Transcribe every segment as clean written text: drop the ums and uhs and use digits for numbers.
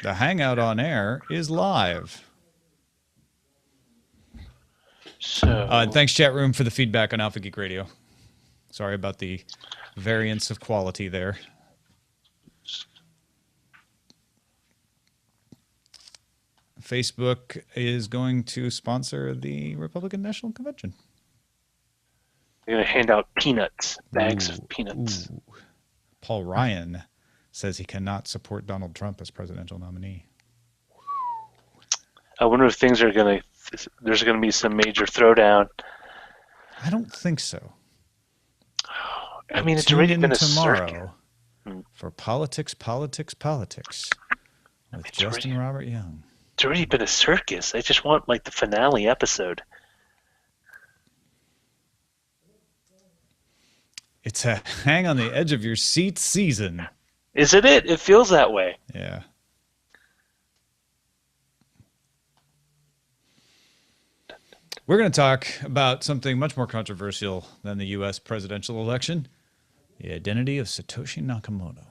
The Hangout on Air is live. So, And thanks, chat room, for the feedback on Alpha Geek Radio. Sorry about the variance of quality there. Facebook is going to sponsor the Republican National Convention. they're going to hand out peanuts, bags of peanuts. Ooh. Paul Ryan says he cannot support Donald Trump as presidential nominee. I wonder if things are going to. There's going to be some major throwdown. I don't think so. I mean, it's already been a tomorrow circuit. For Politics with Justin Robert Young. It's already been a circus. I just want like the finale episode. It's a hang on the edge of your seat season. Isn't it? It feels that way. Yeah. We're going to talk about something much more controversial than the U.S. presidential election, the identity of Satoshi Nakamoto.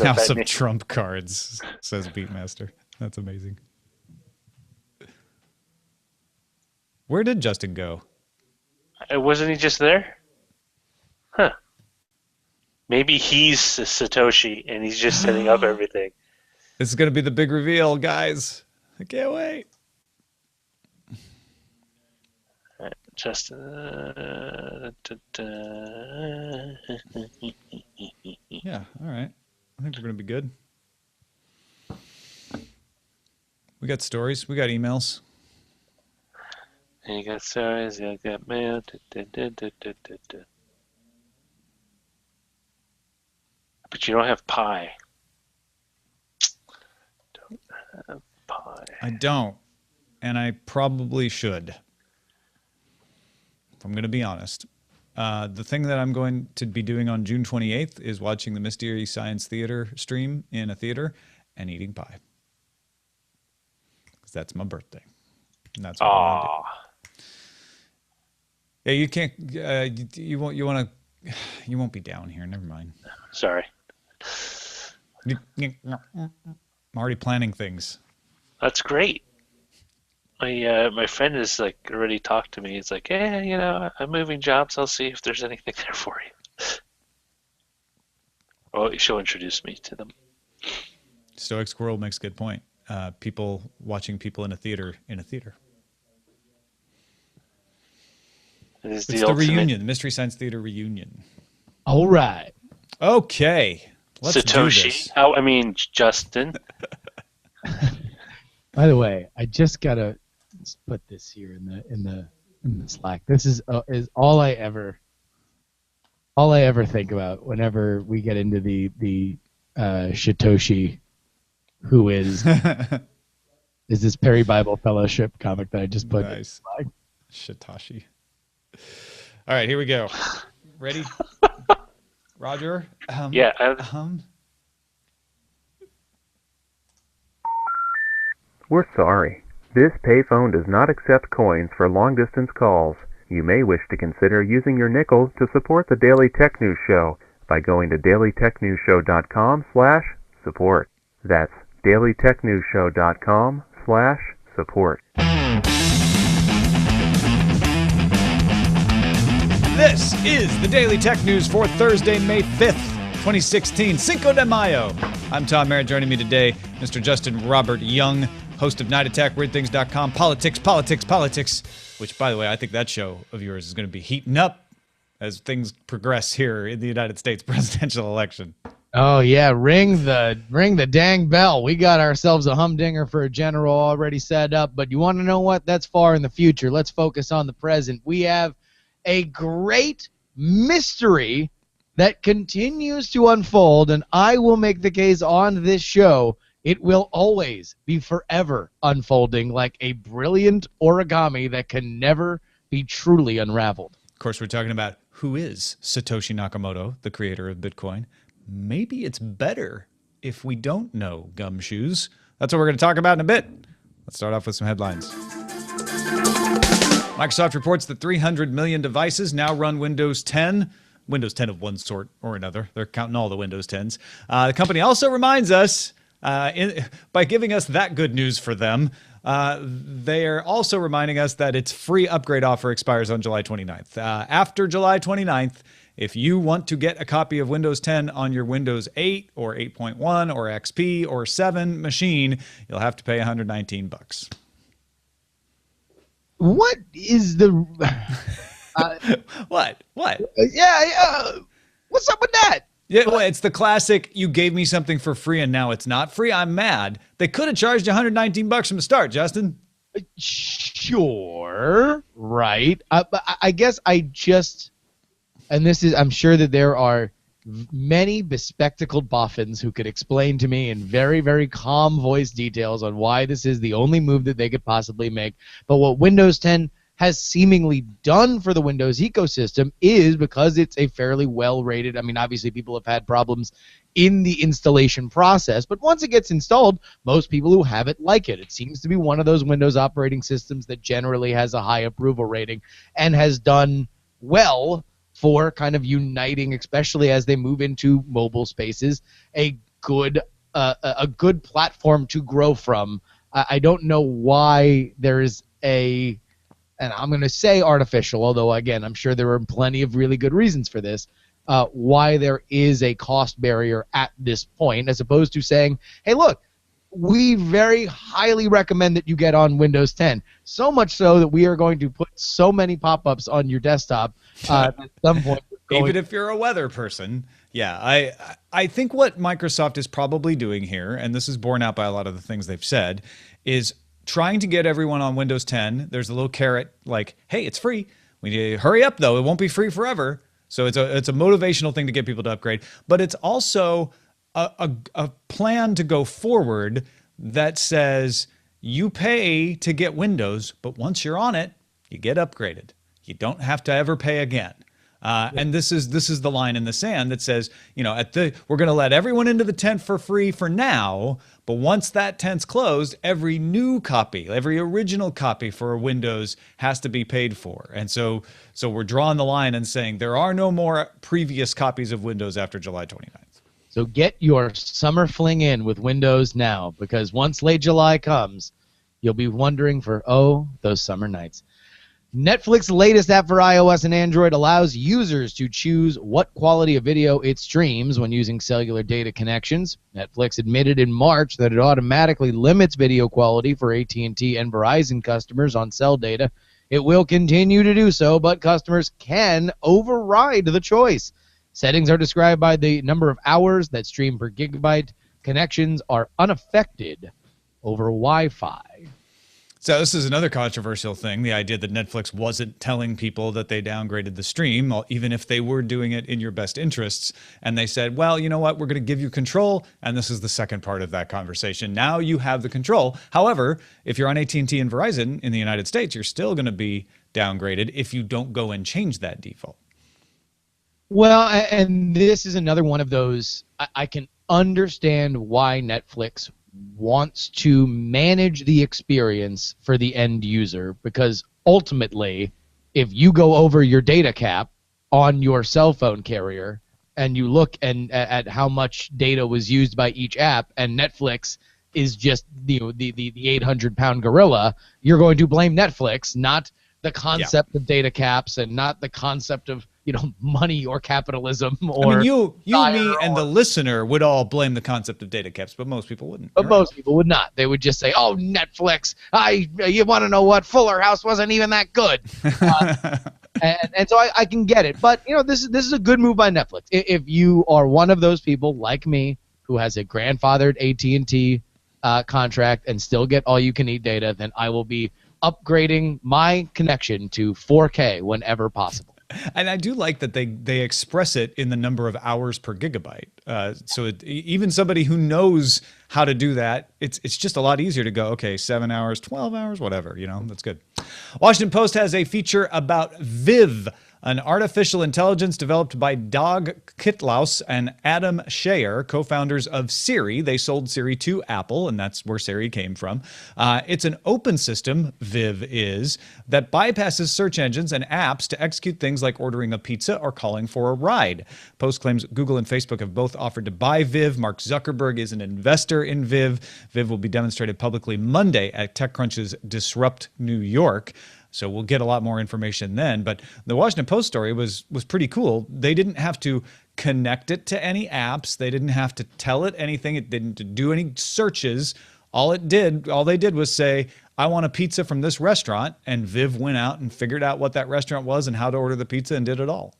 House of Trump cards, says Beatmaster. That's amazing. Where did Justin go? Wasn't he just there? Huh. Maybe he's Satoshi and he's just setting up everything. This is going to be the big reveal, guys. I can't wait. Just Yeah, all right. I think we're going to be good. We got stories. We got emails. you got stories, you got mail. But you don't have pie. Don't have pie. I don't. And I probably should. If I'm going to be honest. The thing that I'm going to be doing on June 28th is watching the Mystery Science Theater stream in a theater and eating pie. Because that's my birthday. And that's what I want to do. Yeah, you can't. You won't. You want to. You won't be down here. Never mind. Sorry. I'm already planning things. That's great. My friend has like already talked to me. It's like, yeah, you know, I'm moving jobs. I'll see if there's anything there for you. Oh, she'll introduce me to them. Stoic Squirrel makes a good point. People watching people in a theater. It's the reunion, the Mystery Science Theater reunion. All right. Okay. Let's Satoshi. do this. Justin. By the way, I just gotta put this here in the Slack. This is all I ever think about whenever we get into the Satoshi, who is this Perry Bible Fellowship comic that I just put. Nice. In the Slack. Satoshi. All right, here we go. Ready? Roger? Yeah. We're sorry. This payphone does not accept coins for long-distance calls. You may wish to consider using your nickels to support the Daily Tech News Show by going to dailytechnewsshow.com/support. That's dailytechnewsshow.com/support. This is the Daily Tech News for Thursday, May 5th, 2016, Cinco de Mayo. I'm Tom Merritt. Joining me today, Mr. Justin Robert Young, host of Night Attack, WeirdThings.com, Politics, which, by the way, I think that show of yours is going to be heating up as things progress here in the United States presidential election. Oh, yeah, ring the dang bell. We got ourselves a humdinger for a general already set up, but you want to know what? That's far in the future. Let's focus on the present. We have a great mystery that continues to unfold, and I will make the case on this show it will always be forever unfolding like a brilliant origami that can never be truly unraveled. Of course, we're talking about who is Satoshi Nakamoto, the creator of Bitcoin. Maybe it's better if we don't know gumshoes. That's what we're going to talk about in a bit. Let's start off with some headlines. Microsoft reports that 300 million devices now run Windows 10. Windows 10 of one sort or another. They're counting all the Windows 10s. The company also reminds us, by giving us that good news for them, they are also reminding us that its free upgrade offer expires on July 29th. After July 29th, if you want to get a copy of Windows 10 on your Windows 8 or 8.1 or XP or 7 machine, you'll have to pay $119. What is the... What? Yeah. What's up with that? Yeah, well, it's the classic, you gave me something for free and now it's not free. I'm mad. They could have charged you $119 from the start, Justin. Sure. Right. But I guess and this is, I'm sure that there are many bespectacled boffins who could explain to me in very, very calm voice details on why this is the only move that they could possibly make. But what Windows 10 has seemingly done for the Windows ecosystem is, because it's a fairly well-rated, I mean, obviously people have had problems in the installation process, but once it gets installed, most people who have it like it. It seems to be one of those Windows operating systems that generally has a high approval rating and has done well for kind of uniting, especially as they move into mobile spaces, a good platform to grow from. I don't know why there is and I'm going to say artificial, although, again, I'm sure there are plenty of really good reasons for this, why there is a cost barrier at this point, as opposed to saying, hey, look, we very highly recommend that you get on Windows 10, so much so that we are going to put so many pop-ups on your desktop at some point. Even if you're a weather person. Yeah, I think what Microsoft is probably doing here, and this is borne out by a lot of the things they've said, is trying to get everyone on Windows 10. There's a little carrot like, hey, it's free. We need to hurry up, though. It won't be free forever. So it's a motivational thing to get people to upgrade. But it's also a plan to go forward that says you pay to get Windows, but once you're on it, you get upgraded. You don't have to ever pay again. And this is the line in the sand that says, we're going to let everyone into the tent for free for now, but once that tent's closed, every new copy, every original copy for Windows has to be paid for. And so we're drawing the line and saying there are no more previous copies of Windows after July 29th. So get your summer fling in with Windows now, because once late July comes, you'll be wondering for, those summer nights. Netflix's latest app for iOS and Android allows users to choose what quality of video it streams when using cellular data connections. Netflix admitted in March that it automatically limits video quality for AT&T and Verizon customers on cell data. It will continue to do so, but customers can override the choice. Settings are described by the number of hours that stream per gigabyte. Connections are unaffected over Wi-Fi. So this is another controversial thing, the idea that Netflix wasn't telling people that they downgraded the stream, even if they were doing it in your best interests. And they said, well, you know what, we're going to give you control. And this is the second part of that conversation. Now you have the control. However, if you're on AT&T and Verizon in the United States, you're still going to be downgraded if you don't go and change that default. Well, and this is another one of those, I can understand why Netflix wants to manage the experience for the end user, because ultimately, if you go over your data cap on your cell phone carrier and you look at how much data was used by each app, and Netflix is just the 800-pound gorilla, you're going to blame Netflix, not the concept of data caps and not the concept of money or capitalism. Or you, me, and the listener would all blame the concept of data caps, but most people wouldn't. But most people would not. They would just say, "Oh, Netflix! You want to know what? Fuller House wasn't even that good." And so I can get it, but this is a good move by Netflix. If you are one of those people like me who has a grandfathered AT&T contract and still get all-you-can-eat data, then I will be upgrading my connection to 4K whenever possible. And I do like that they express it in the number of hours per gigabyte. So even somebody who knows how to do that, it's just a lot easier to go, okay, 7 hours, 12 hours, whatever, that's good. Washington Post has a feature about Viv. An artificial intelligence developed by Dag Kitlaus and Adam Scheyer, co-founders of Siri. They sold Siri to Apple, and that's where Siri came from. It's an open system, Viv is, that bypasses search engines and apps to execute things like ordering a pizza or calling for a ride. Post claims Google and Facebook have both offered to buy Viv. Mark Zuckerberg is an investor in Viv. Viv will be demonstrated publicly Monday at TechCrunch's Disrupt New York. So we'll get a lot more information then. But the Washington Post story was pretty cool. They didn't have to connect it to any apps. They didn't have to tell it anything. It didn't do any searches. All they did was say, I want a pizza from this restaurant. And Viv went out and figured out what that restaurant was and how to order the pizza and did it all.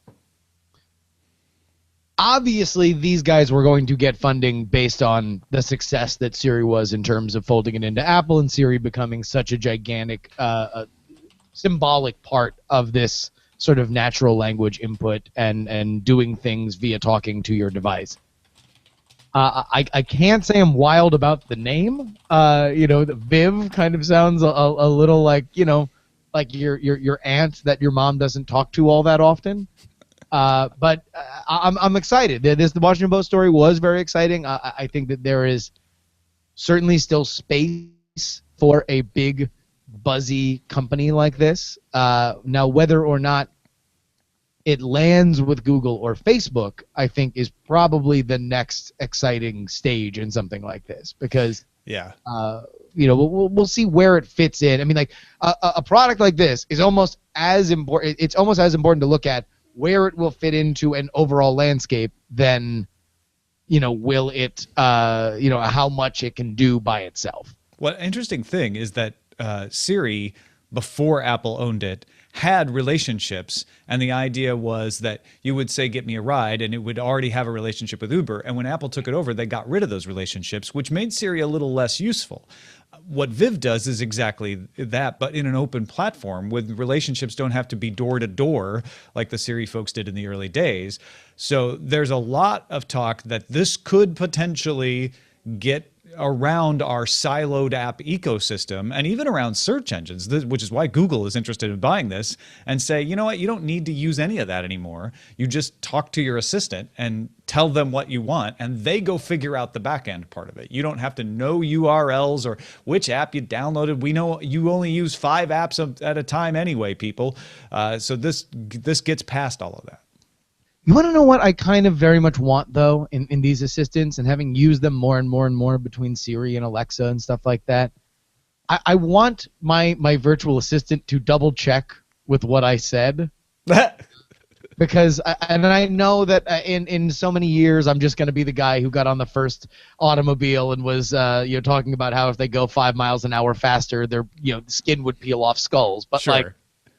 Obviously, these guys were going to get funding based on the success that Siri was in terms of folding it into Apple and Siri becoming such a gigantic symbolic part of this sort of natural language input and doing things via talking to your device. I can't say I'm wild about the name. The Viv kind of sounds a little like, like your aunt that your mom doesn't talk to all that often. But I'm excited. The Washington Post story was very exciting. I think that there is certainly still space for a big buzzy company like this. Now, whether or not it lands with Google or Facebook, I think is probably the next exciting stage in something like this, because we'll see where it fits in. I mean, like a product like this is almost as important. It's almost as important to look at where it will fit into an overall landscape than will it how much it can do by itself. What interesting thing is that Siri, before Apple owned it, had relationships, and the idea was that you would say, get me a ride, and it would already have a relationship with Uber. And when Apple took it over, they got rid of those relationships, which made Siri a little less useful. What Viv does is exactly that, but in an open platform with relationships don't have to be door to door like the Siri folks did in the early days. So there's a lot of talk that this could potentially get around our siloed app ecosystem and even around search engines, which is why Google is interested in buying this, and say, you know what, you don't need to use any of that anymore. You just talk to your assistant and tell them what you want, and they go figure out the back end part of it. You don't have to know URLs or which app you downloaded. We know you only use 5 apps at a time anyway, people. So this gets past all of that. You want to know what I kind of very much want, though, in these assistants, and having used them more and more and more between Siri and Alexa and stuff like that? I want my virtual assistant to double check with what I said. Because I know that in so many years I'm just going to be the guy who got on the first automobile and was talking about how if they go 5 miles an hour faster, their skin would peel off skulls. But sure.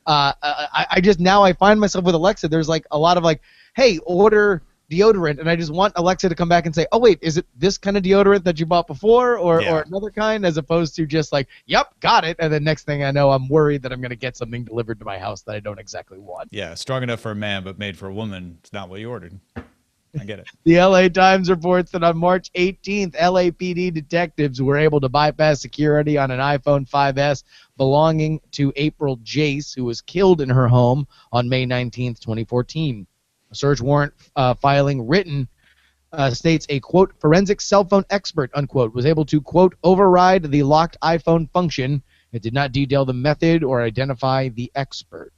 I just now I find myself with Alexa. There's like a lot of like, hey, order deodorant, and I just want Alexa to come back and say, oh wait, is it this kind of deodorant that you bought before, or another kind, as opposed to just like, yep, got it, and then next thing I know, I'm worried that I'm going to get something delivered to my house that I don't exactly want. Yeah, strong enough for a man but made for a woman. It's not what you ordered. I get it. The LA Times reports that on March 18th, LAPD detectives were able to bypass security on an iPhone 5S belonging to April Jace, who was killed in her home on May 19th, 2014. A search warrant filing written states a, quote, forensic cell phone expert, unquote, was able to, quote, override the locked iPhone function. It did not detail the method or identify the expert.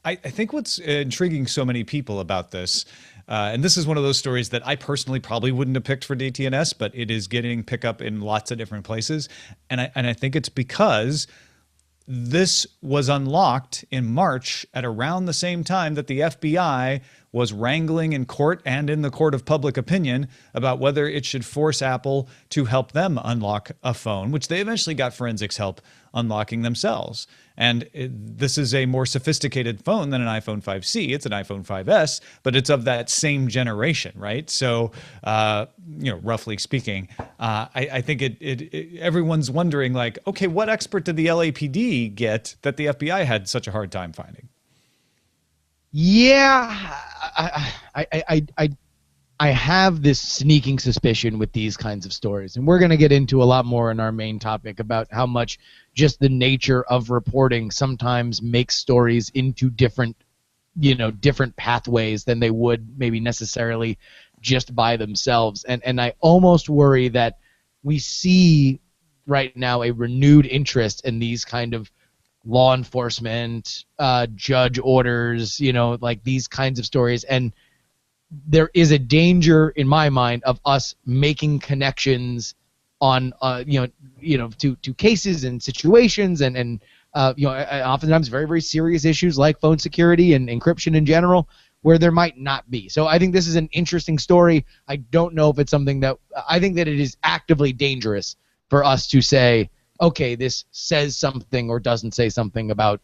I think what's intriguing so many people about this, and this is one of those stories that I personally probably wouldn't have picked for DTNS, but it is getting pickup in lots of different places. And I think it's because this was unlocked in March at around the same time that the FBI was wrangling in court and in the court of public opinion about whether it should force Apple to help them unlock a phone, which they eventually got forensics help unlocking themselves. And this is a more sophisticated phone than an iPhone 5C. It's an iPhone 5S, but it's of that same generation, right? So, roughly speaking, I think everyone's wondering, like, okay, what expert did the LAPD get that the FBI had such a hard time finding? Yeah, I have this sneaking suspicion with these kinds of stories, and we're going to get into a lot more in our main topic about how much just the nature of reporting sometimes makes stories into different different pathways than they would maybe necessarily just by themselves. And I almost worry that we see right now a renewed interest in these kind of law enforcement, judge orders, like these kinds of stories. And there is a danger in my mind of us making connections on, to cases and situations and oftentimes very, very serious issues like phone security and encryption in general, where there might not be. So I think this is an interesting story. I don't know if it's something that I think that it is actively dangerous for us to say, okay, this says something or doesn't say something about,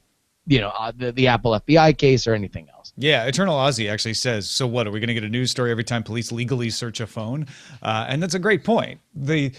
the Apple FBI case or anything else. Yeah, Eternal Aussie actually says, so what, are we going to get a news story every time police legally search a phone? And that's a great point. The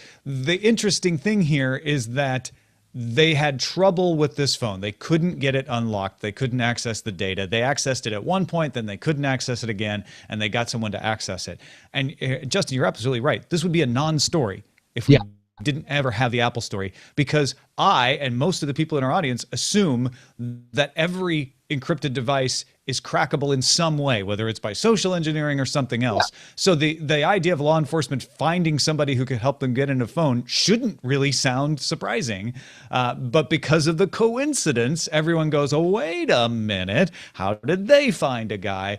interesting thing here is that they had trouble with this phone. They couldn't get it unlocked. They couldn't access the data. They accessed it at one point, then they couldn't access it again, and they got someone to access it. And Justin, you're absolutely right. This would be a non-story if we didn't ever have the Apple story, because I and most of the people in our audience assume that every encrypted device is crackable in some way, whether it's by social engineering or something else. Yeah. So the idea of law enforcement finding somebody who could help them get in a phone shouldn't really sound surprising. But because of the coincidence, everyone goes, oh, wait a minute, how did they find a guy?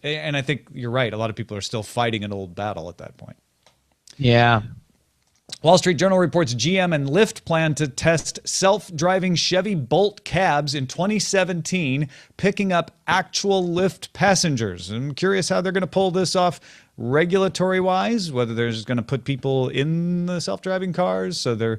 And I think you're right, a lot of people are still fighting an old battle at that point. Yeah. Wall Street Journal reports GM and Lyft plan to test self-driving Chevy Bolt cabs in 2017, picking up actual Lyft passengers. I'm curious how they're going to pull this off regulatory-wise, whether they're just going to put people in the self-driving cars so they're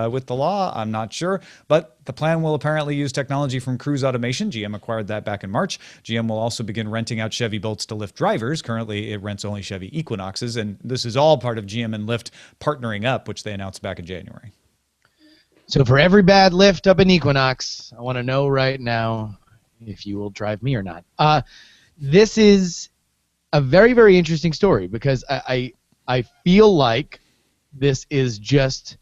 with the law. I'm not sure. But the plan will apparently use technology from Cruise Automation. GM acquired that back in March. GM will also begin renting out Chevy Bolts to Lyft drivers. Currently, it rents only Chevy Equinoxes, and this is all part of GM and Lyft partnering up, which they announced back in January. So for every bad Lyft up in Equinox, I want to know right now if you will drive me or not. This is a very, very interesting story because I feel like this is just,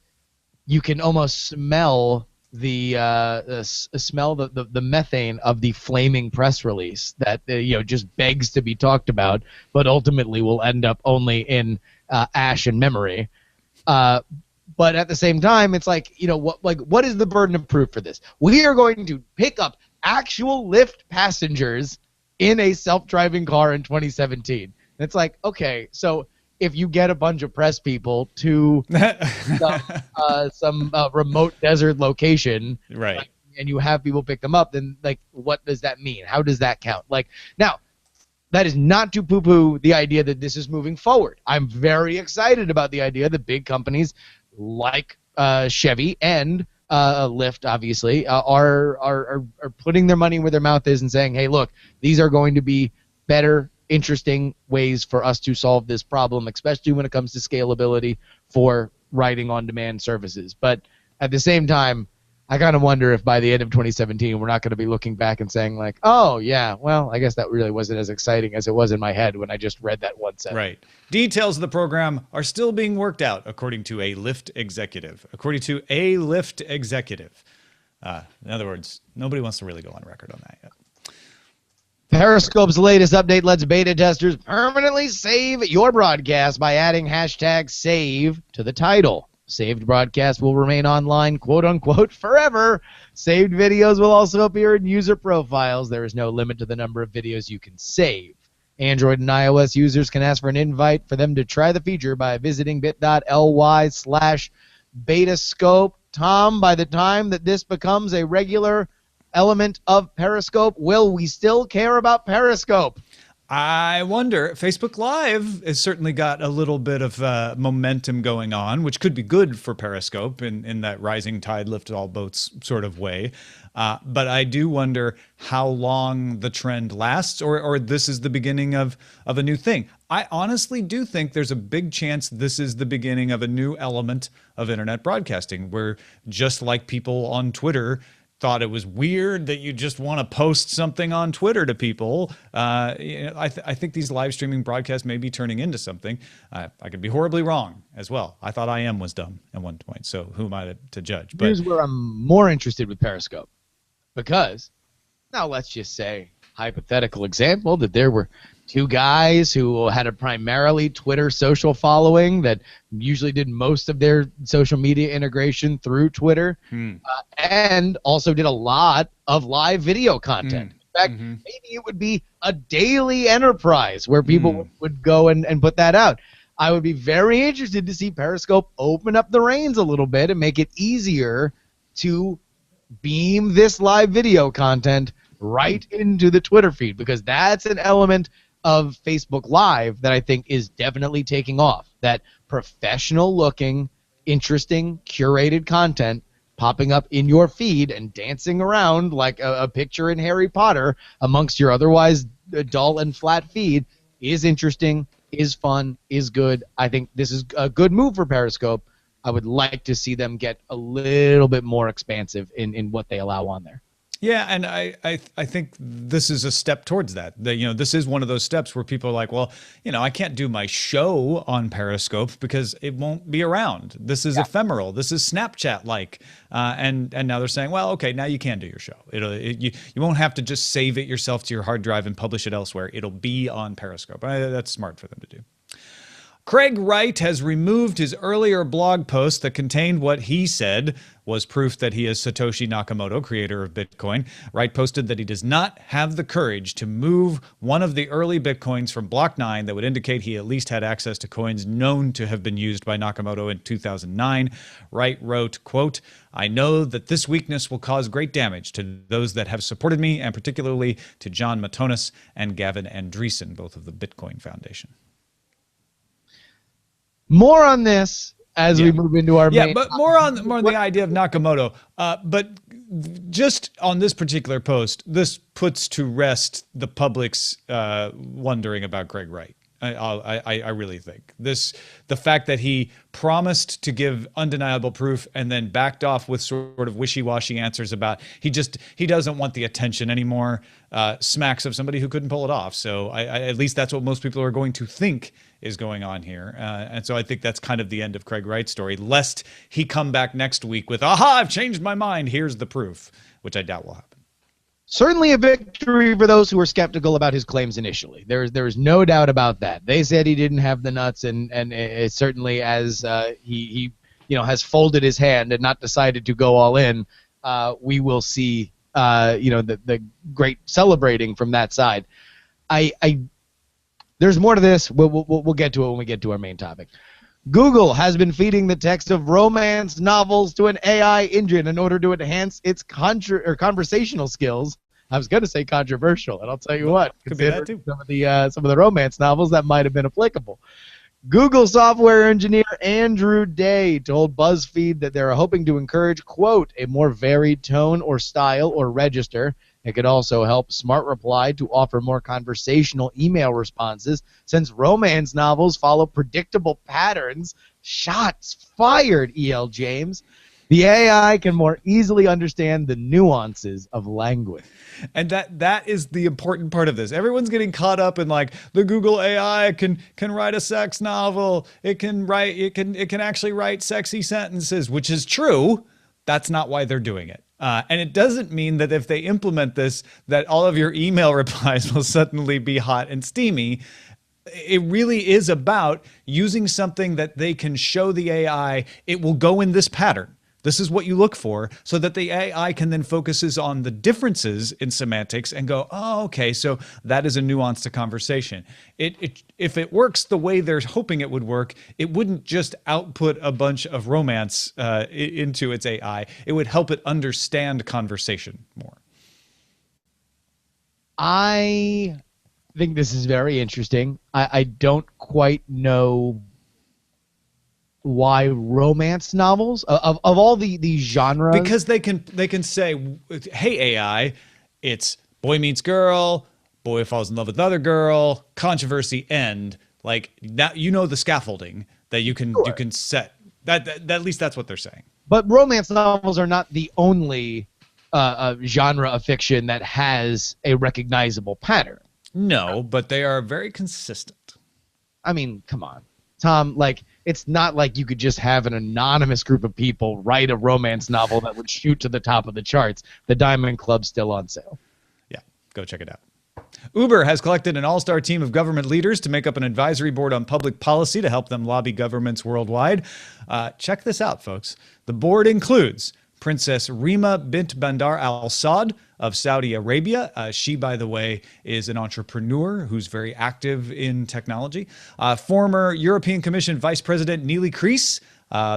you can almost smell the methane of the flaming press release that just begs to be talked about, but ultimately will end up only in ash and memory. But at the same time, it's like, what is the burden of proof for this? We are going to pick up actual Lyft passengers in a self-driving car in 2017. It's like, okay, so if you get a bunch of press people to some remote desert location, right, and you have people pick them up, then what does that mean? How does that count? Now, that is not to poo-poo the idea that this is moving forward. I'm very excited about the idea that big companies like Chevy and Lyft, obviously, are putting their money where their mouth is and saying, hey, look, these are going to be better, interesting ways for us to solve this problem, especially when it comes to scalability for riding on-demand services. But at the same time, I kind of wonder if by the end of 2017, we're not going to be looking back and saying oh, yeah, well, I guess that really wasn't as exciting as it was in my head when I just read that one sentence. Right. Details of the program are still being worked out, according to a Lyft executive. In other words, nobody wants to really go on record on that yet. Periscope's latest update lets beta testers permanently save your broadcast by adding #save to the title. Saved broadcasts will remain online, quote-unquote, forever. Saved videos will also appear in user profiles. There is no limit to the number of videos you can save. Android and iOS users can ask for an invite for them to try the feature by visiting bit.ly/betascope. Tom, by the time that this becomes a regular element of Periscope, will we still care about Periscope? I wonder. Facebook Live has certainly got a little bit of momentum going on, which could be good for Periscope in that rising tide lifts all boats sort of way. But I do wonder how long the trend lasts, or this is the beginning of a new thing. I honestly do think there's a big chance this is the beginning of a new element of internet broadcasting, where just like people on Twitter thought it was weird that you just want to post something on Twitter to people. I think these live streaming broadcasts may be turning into something. I could be horribly wrong as well. I thought IM was dumb at one point, so who am I to judge? But here's where I'm more interested with Periscope. Because, now let's just say, hypothetical example that there were two guys who had a primarily Twitter social following that usually did most of their social media integration through Twitter, and also did a lot of live video content. In fact, maybe it would be a daily enterprise where people would go and put that out. I would be very interested to see Periscope open up the reins a little bit and make it easier to beam this live video content right into the Twitter feed, because that's an element of Facebook Live that I think is definitely taking off. That professional looking, interesting, curated content popping up in your feed and dancing around like a picture in Harry Potter amongst your otherwise dull and flat feed is interesting, is fun, is good. I think this is a good move for Periscope. I would like to see them get a little bit more expansive in what they allow on there. Yeah, and I think this is a step towards that. This is one of those steps where people are like, well, I can't do my show on Periscope because it won't be around. This is ephemeral. This is Snapchat-like. And now they're saying, well, okay, now you can do your show. You won't have to just save it yourself to your hard drive and publish it elsewhere. It'll be on Periscope. That's smart for them to do. Craig Wright has removed his earlier blog post that contained what he said was proof that he is Satoshi Nakamoto, creator of Bitcoin. Wright posted that he does not have the courage to move one of the early Bitcoins from Block 9 that would indicate he at least had access to coins known to have been used by Nakamoto in 2009. Wright wrote, quote, "I know that this weakness will cause great damage to those that have supported me, and particularly to John Matonis and Gavin Andreessen, both of the Bitcoin Foundation." More on this as we move into our main. Yeah, but more on the idea of Nakamoto. But just on this particular post, this puts to rest the public's wondering about Craig Wright. I really think the fact that he promised to give undeniable proof and then backed off with sort of wishy-washy answers about he doesn't want the attention anymore, smacks of somebody who couldn't pull it off. So at least that's what most people are going to think is going on here. And so I think that's kind of the end of Craig Wright's story, lest he come back next week with, aha, I've changed my mind, here's the proof, which I doubt will happen. Certainly a victory for those who were skeptical about his claims initially. There's no doubt about that. They said he didn't have the nuts, and it certainly as he has folded his hand and not decided to go all in, we will see the great celebrating from that side. There's more to this. We'll get to it when we get to our main topic. Google has been feeding the text of romance novels to an AI engine in order to enhance its conversational skills. I was going to say controversial, and I'll tell you what. Could be that too. Some of the romance novels that might have been applicable. Google software engineer Andrew Day told BuzzFeed that they're hoping to encourage, quote, a more varied tone or style or register. It could also help Smart Reply to offer more conversational email responses, since romance novels follow predictable patterns. Shots fired, E.L. James. The AI can more easily understand the nuances of language. And that is the important part of this. Everyone's getting caught up in like the Google AI can write a sex novel. It can actually write sexy sentences, which is true. That's not why they're doing it. And it doesn't mean that if they implement this, that all of your email replies will suddenly be hot and steamy. It really is about using something that they can show the AI, it will go in this pattern. This is what you look for, so that the AI can then focuses on the differences in semantics and go, oh, okay, so that is a nuance to conversation. If it works the way they're hoping it would work, it wouldn't just output a bunch of romance into its AI. It would help it understand conversation more. I think this is very interesting. I don't quite know why romance novels of all the genres, because they can say, hey AI, it's boy meets girl, boy falls in love with another girl, controversy, end. Like that, the scaffolding that you can set that at least that's what they're saying. But romance novels are not the only genre of fiction that has a recognizable pattern. No, but they are very consistent. I mean, come on, Tom, like, it's not like you could just have an anonymous group of people write a romance novel that would shoot to the top of the charts. The Diamond Club's still on sale. Yeah, go check it out. Uber has collected an all-star team of government leaders to make up an advisory board on public policy to help them lobby governments worldwide. Check this out, folks. The board includes Princess Rima bint Bandar Al Saud of Saudi Arabia. She, by the way, is an entrepreneur who's very active in technology. Former European Commission Vice President Neelie Kroes,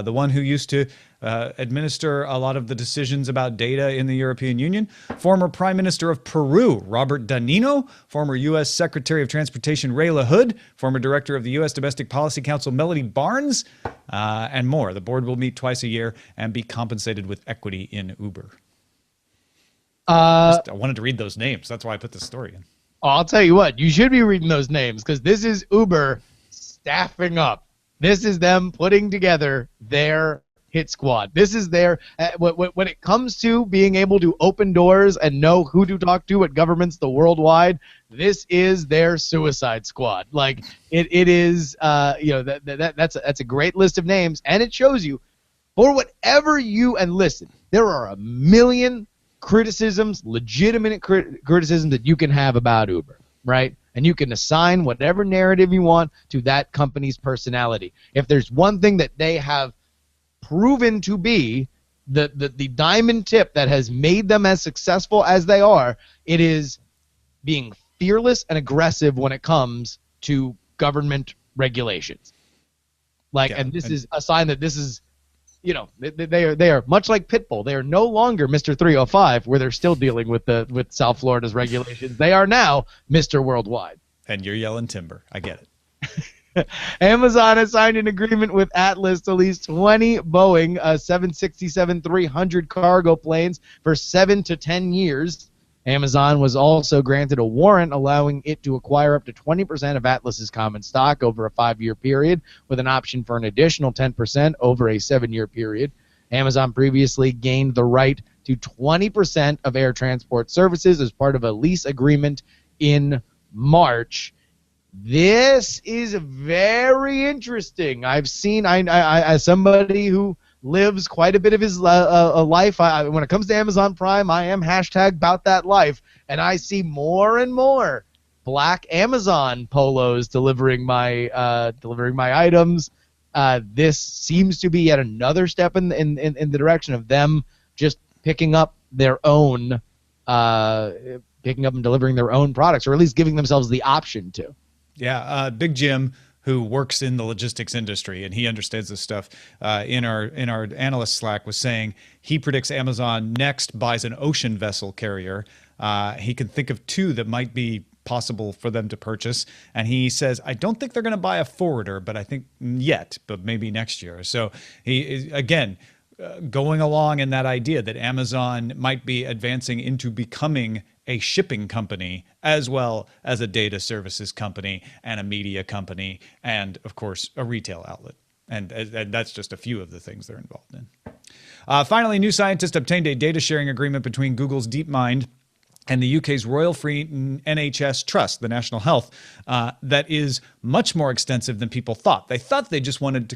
the one who used to administer a lot of the decisions about data in the European Union. Former Prime Minister of Peru, Robert Danino. Former U.S. Secretary of Transportation, Ray LaHood. Former Director of the U.S. Domestic Policy Council, Melody Barnes, and more. The board will meet twice a year and be compensated with equity in Uber. I wanted to read those names. That's why I put this story in. I'll tell you what, you should be reading those names because this is Uber staffing up. This is them putting together their hit squad. This is their, when it comes to being able to open doors and know who to talk to at governments the worldwide, this is their suicide squad. Like, it is, that's a great list of names, and it shows you, for whatever and listen, there are a million criticisms, legitimate criticisms that you can have about Uber, right? And you can assign whatever narrative you want to that company's personality. If there's one thing that they have proven to be the diamond tip that has made them as successful as they are, it is being fearless and aggressive when it comes to government regulations. And this is a sign that this is, they are much like Pitbull. They are no longer Mr. 305, where they're still dealing with South Florida's regulations. They are now Mr. Worldwide. And you're yelling timber. I get it. Amazon has signed an agreement with Atlas to lease 20 Boeing 767-300 cargo planes for 7 to 10 years. Amazon was also granted a warrant allowing it to acquire up to 20% of Atlas's common stock over a 5-year period, with an option for an additional 10% over a 7-year period. Amazon previously gained the right to 20% of air transport services as part of a lease agreement in March. This is very interesting. I've seen, I as somebody who lives quite a bit of his life, when it comes to Amazon Prime, I am #about that life, and I see more and more black Amazon polos delivering my items. This seems to be yet another step in the direction of them just picking up their own, picking up and delivering their own products, or at least giving themselves the option to. Yeah, Big Jim, who works in the logistics industry, and he understands this stuff, in our analyst Slack, was saying he predicts Amazon next buys an ocean vessel carrier. He can think of 2 that might be possible for them to purchase, and he says, I don't think they're going to buy a forwarder, but I think but maybe next year. So he is, again, going along in that idea that Amazon might be advancing into becoming a shipping company as well as a data services company and a media company and, of course, a retail outlet. And that's just a few of the things they're involved in. Finally, New Scientist obtained a data sharing agreement between Google's DeepMind and the UK's Royal Free NHS Trust, the National Health, that is much more extensive than people thought. They thought they just wanted to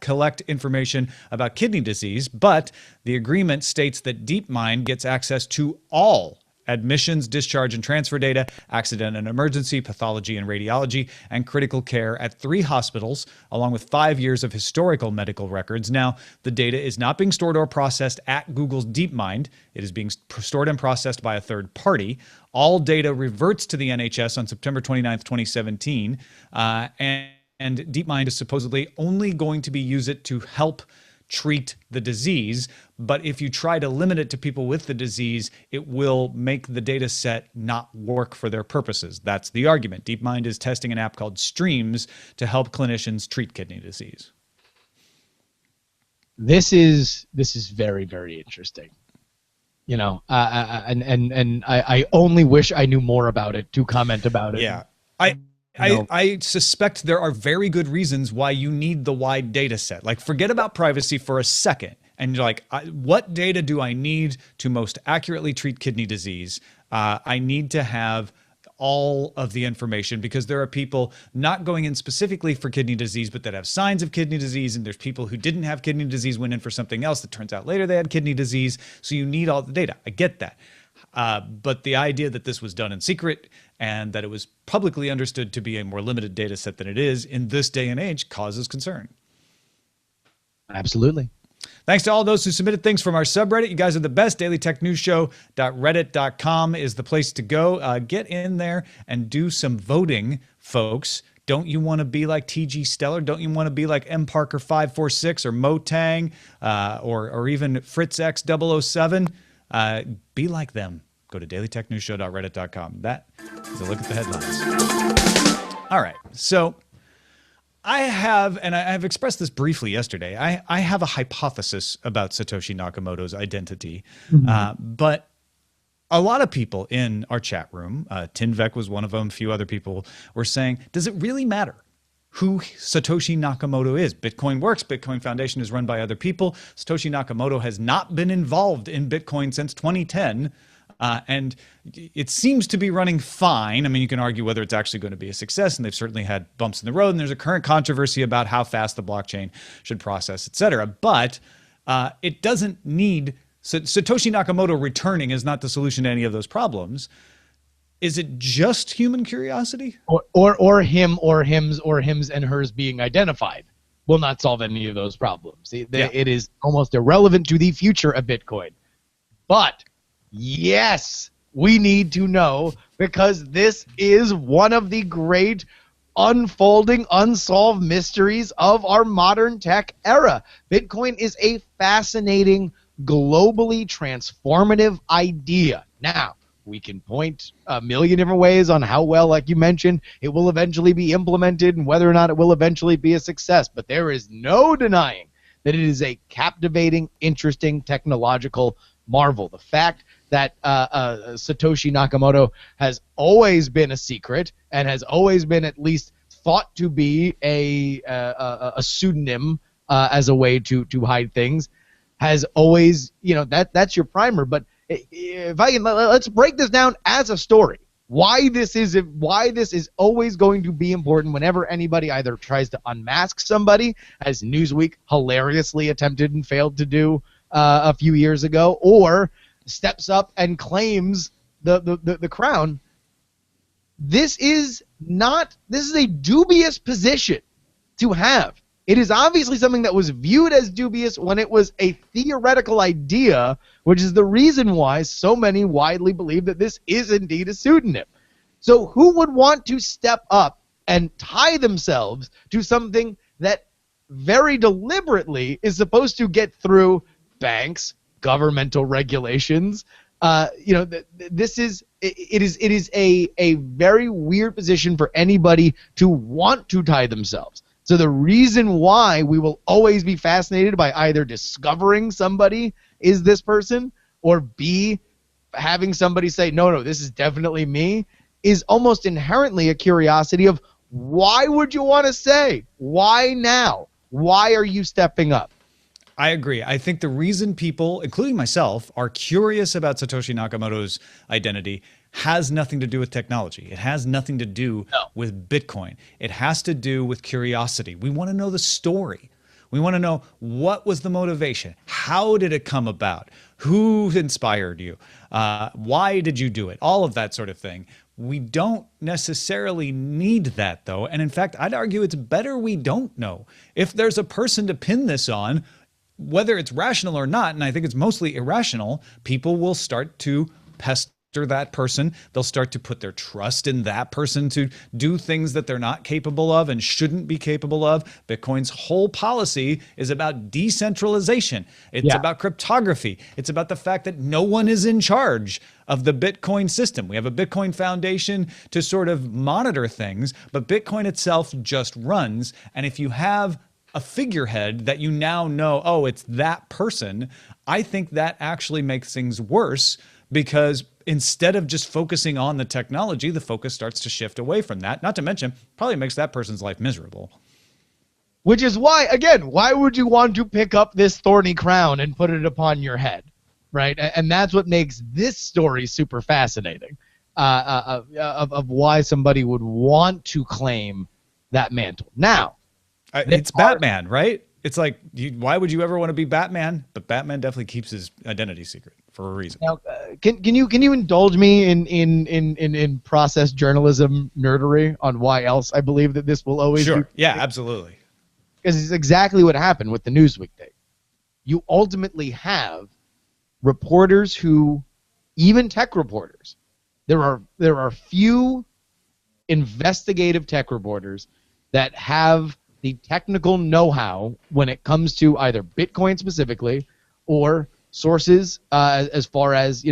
collect information about kidney disease, but the agreement states that DeepMind gets access to all admissions, discharge, and transfer data, accident and emergency, pathology and radiology, and critical care at 3 hospitals, along with 5 years of historical medical records. Now, the data is not being stored or processed at Google's DeepMind. It is being stored and processed by a third party. All data reverts to the NHS on September 29th, 2017, and DeepMind is supposedly only going to be used to help treat the disease, but if you try to limit it to people with the disease, it will make the data set not work for their purposes. That's the argument. DeepMind is testing an app called Streams to help clinicians treat kidney disease. This is very, very interesting. I only wish I knew more about it to comment about it. Yeah. I suspect there are very good reasons why you need the wide data set. Like, forget about privacy for a second. And you're like, what data do I need to most accurately treat kidney disease? I need to have all of the information, because there are people not going in specifically for kidney disease, but that have signs of kidney disease. And there's people who didn't have kidney disease, went in for something else that turns out later they had kidney disease. So you need all the data. I get that. But the idea that this was done in secret and that it was publicly understood to be a more limited data set than it is in this day and age causes concern. Absolutely. Thanks to all those who submitted things from our subreddit. You guys are the best. dailytechnewsshow.reddit.com is the place to go. Get in there and do some voting, folks. Don't you want to be like TG Stellar? Don't you want to be like M Parker 546 or Motang or even Fritz X 007? Be like them. Go to dailytechnewsshow.reddit.com. That is a look at the headlines. All right. So I have, and I've expressed this briefly yesterday, I have a hypothesis about Satoshi Nakamoto's identity. But a lot of people in our chat room, Tinvek was one of them, a few other people were saying, does it really matter who Satoshi Nakamoto is? Bitcoin works. Bitcoin Foundation is run by other people. Satoshi Nakamoto has not been involved in Bitcoin since 2010. And it seems to be running fine. I mean, you can argue whether it's actually going to be a success, and they've certainly had bumps in the road, and there's a current controversy about how fast the blockchain should process, et cetera. But it doesn't need Satoshi Nakamoto returning is not the solution to any of those problems. Is it just human curiosity? Or him or hims and hers being identified will not solve any of those problems. It is almost irrelevant to the future of Bitcoin. But yes, we need to know, because this is one of the great unfolding, unsolved mysteries of our modern tech era. Bitcoin is a fascinating, globally transformative idea. Now, we can point a million different ways on how well, like you mentioned, it will eventually be implemented and whether or not it will eventually be a success. But there is no denying that it is a captivating, interesting technological marvel. The fact that Satoshi Nakamoto has always been a secret and has always been at least thought to be a pseudonym as a way to hide things has always, that's your primer. But if I can, let's break this down as a story. Why this is always going to be important whenever anybody either tries to unmask somebody, as Newsweek hilariously attempted and failed to do a few years ago, or steps up and claims the crown. This is a dubious position to have. It is obviously something that was viewed as dubious when it was a theoretical idea, which is the reason why so many widely believe that this is indeed a pseudonym. So who would want to step up and tie themselves to something that very deliberately is supposed to get through banks, governmental regulations? This is a very weird position for anybody to want to tie themselves. So the reason why we will always be fascinated by either discovering somebody is this person, or B, having somebody say, no, this is definitely me, is almost inherently a curiosity of, why would you want to say? Why now? Why are you stepping up? I agree. I think the reason people, including myself, are curious about Satoshi Nakamoto's identity has nothing to do with technology. It has nothing to do with Bitcoin. It has to do with curiosity. We want to know the story. We want to know, what was the motivation? How did it come about? Who inspired you? Why did you do it? All of that sort of thing. We don't necessarily need that, though. And in fact, I'd argue it's better we don't know. If there's a person to pin this on, whether it's rational or not, and I think it's mostly irrational, people will start to pester that person. They'll start to put their trust in that person to do things that they're not capable of and shouldn't be capable of. Bitcoin's whole policy is about decentralization. It's about cryptography. It's about the fact that no one is in charge of the Bitcoin system. We have a Bitcoin Foundation to sort of monitor things, but Bitcoin itself just runs. And if you have a figurehead that you now know, oh, it's that person, I think that actually makes things worse, because instead of just focusing on the technology, the focus starts to shift away from that. Not to mention, probably makes that person's life miserable. Which is why, again, why would you want to pick up this thorny crown and put it upon your head, right? And that's what makes this story super fascinating, of why somebody would want to claim that mantle. Now, it's Batman, right? It's like, why would you ever want to be Batman? But Batman definitely keeps his identity secret. for a reason. Now, can you indulge me in process journalism nerdery on why else I believe that this will always Sure. be? Yeah, absolutely. Because it's exactly what happened with the Newsweek date. You ultimately have reporters who, even tech reporters, there are few investigative tech reporters that have the technical know-how when it comes to either Bitcoin specifically or sources as far as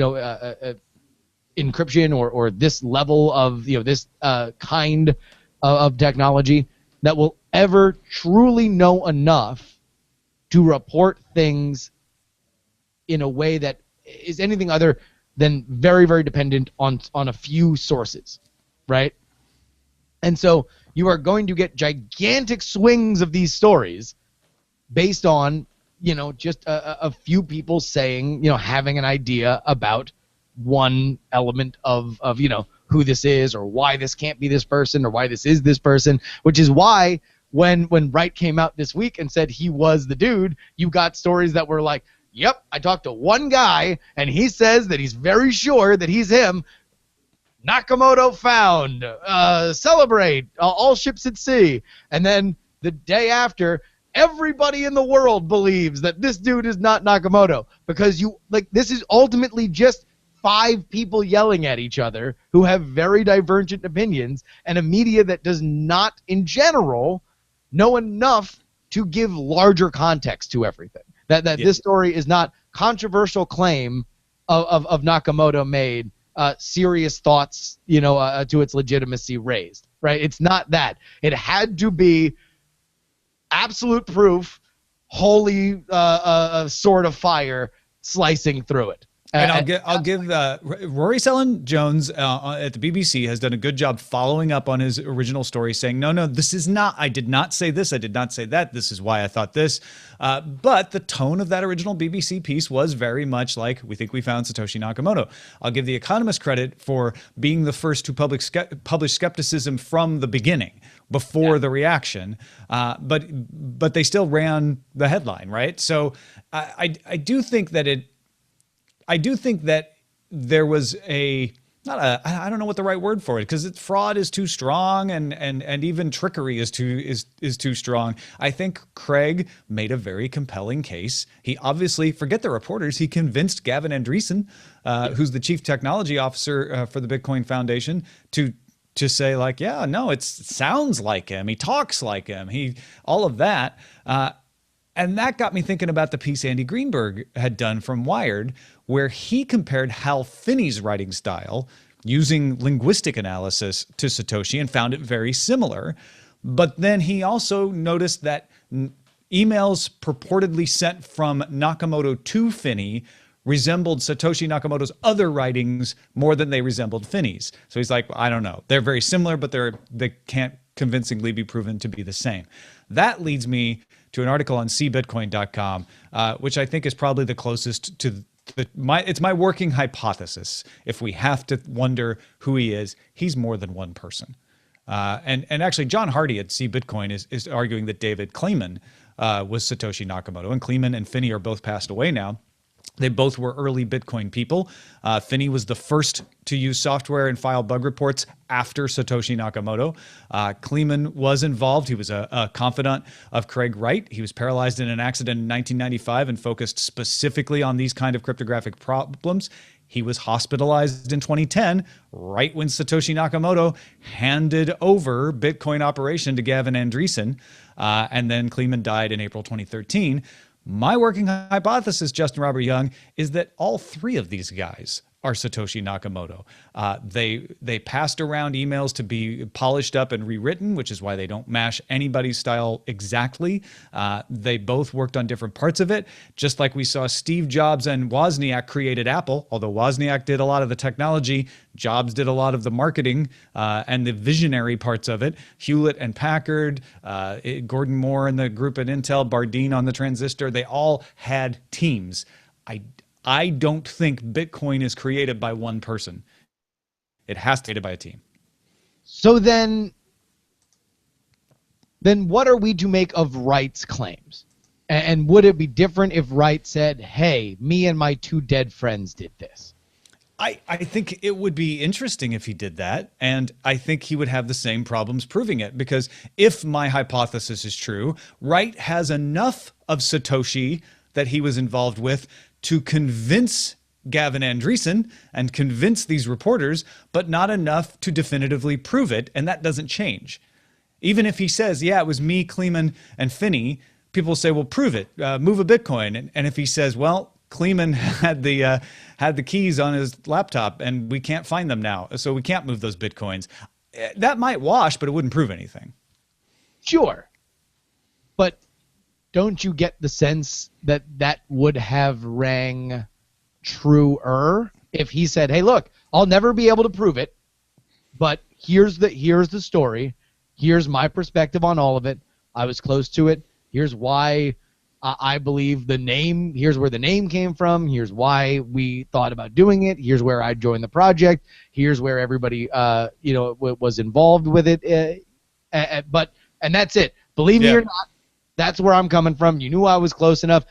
encryption or this level of this kind of technology that will ever truly know enough to report things in a way that is anything other than very, very dependent on a few sources, right? And so you are going to get gigantic swings of these stories based on, just a few people saying, having an idea about one element of who this is or why this can't be this person or why this is this person, which is why when Wright came out this week and said he was the dude, you got stories that were like, yep, I talked to one guy and he says that he's very sure that he's him. Nakamoto found, celebrate, all ships at sea. And then the day after, everybody in the world believes that this dude is not Nakamoto because this is ultimately just 5 people yelling at each other who have very divergent opinions and a media that does not, in general, know enough to give larger context to everything. That This story is not controversial claim of Nakamoto made, serious thoughts, to its legitimacy raised, right? It's not that. It had to be absolute proof, holy sword of fire slicing through it. And I'll give Rory Sellon-Jones at the BBC has done a good job following up on his original story, saying, no, this is not, I did not say this, I did not say that, this is why I thought this. But the tone of that original BBC piece was very much like, we think we found Satoshi Nakamoto. I'll give The Economist credit for being the first to publish skepticism from the beginning, before the reaction, but they still ran the headline, right? So I do think that there was I don't know what the right word for it, because fraud is too strong and even trickery is too strong. I think Craig made a very compelling case. He obviously, forget the reporters, he convinced Gavin Andreessen, who's the chief technology officer for the Bitcoin Foundation, to say like, yeah, no, it sounds like him. He talks like him. All of that. And that got me thinking about the piece Andy Greenberg had done from Wired, where he compared Hal Finney's writing style using linguistic analysis to Satoshi and found it very similar. But then he also noticed that emails purportedly sent from Nakamoto to Finney resembled Satoshi Nakamoto's other writings more than they resembled Finney's. So he's like, well, I don't know. They're very similar, but they can't convincingly be proven to be the same. That leads me to an article on cbitcoin.com, which I think is probably the closest to it's my working hypothesis. If we have to wonder who he is, he's more than one person. And actually, John Hardy at cBitcoin is arguing that David Kleiman was Satoshi Nakamoto, and Kleiman and Finney are both passed away now. They both were early Bitcoin people. Finney was the first to use software and file bug reports after Satoshi Nakamoto. Kleiman was involved. He was a confidant of Craig Wright. He was paralyzed in an accident in 1995 and focused specifically on these kind of cryptographic problems. He was hospitalized in 2010, right when Satoshi Nakamoto handed over Bitcoin operation to Gavin Andreessen. And then Kleiman died in April 2013. My working hypothesis, Justin Robert Young, is that all 3 of these guys are Satoshi Nakamoto. They passed around emails to be polished up and rewritten, which is why they don't mash anybody's style exactly. They both worked on different parts of it, just like we saw Steve Jobs and Wozniak created Apple. Although Wozniak did a lot of the technology, Jobs did a lot of the marketing and the visionary parts of it. Hewlett and Packard, Gordon Moore and the group at Intel, Bardeen on the transistor, they all had teams. I don't think Bitcoin is created by one person. It has to be created by a team. So then what are we to make of Wright's claims? And would it be different if Wright said, hey, me and my 2 dead friends did this? I think it would be interesting if he did that, and I think he would have the same problems proving it, because if my hypothesis is true, Wright has enough of Satoshi that he was involved with to convince Gavin Andreessen and convince these reporters, but not enough to definitively prove it, and that doesn't change. Even if he says, yeah, it was me, Kleeman, and Finney, people will say, well, prove it, move a Bitcoin. And if he says, well, Kleeman had the keys on his laptop and we can't find them now, so we can't move those Bitcoins, that might wash, but it wouldn't prove anything. Sure. But don't you get the sense that that would have rang truer if he said, hey, look, I'll never be able to prove it, but here's the story. Here's my perspective on all of it. I was close to it. Here's why I believe the name. Here's where the name came from. Here's why we thought about doing it. Here's where I joined the project. Here's where everybody, was involved with it. And that's it. Believe me or not, that's where I'm coming from. You knew I was close enough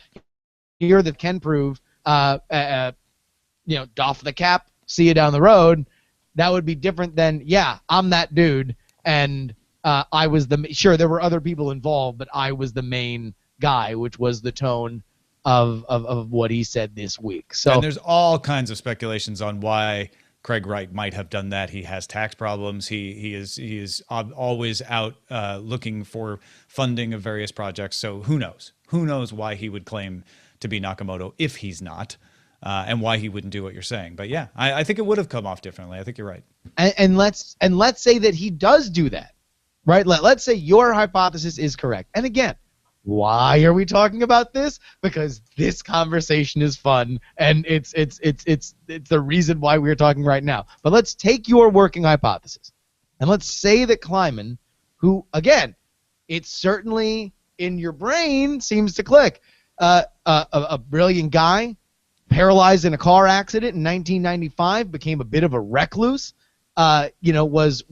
here that can prove, doff the cap, see you down the road. That would be different than, yeah, I'm that dude. And I was sure there were other people involved, but I was the main guy, which was the tone of what he said this week. So, and there's all kinds of speculations on why Craig Wright might have done that. He has tax problems. He is always out looking for funding of various projects. So who knows? Who knows why he would claim to be Nakamoto if he's not, and why he wouldn't do what you're saying. But yeah, I think it would have come off differently. I think you're right. And let's say that he does do that, right? Let's say your hypothesis is correct. And again, why are we talking about this? Because this conversation is fun, and it's the reason why we're talking right now. But let's take your working hypothesis, and let's say that Kleiman, who again, it's certainly in your brain seems to click, a brilliant guy, paralyzed in a car accident in 1995, became a bit of a recluse, was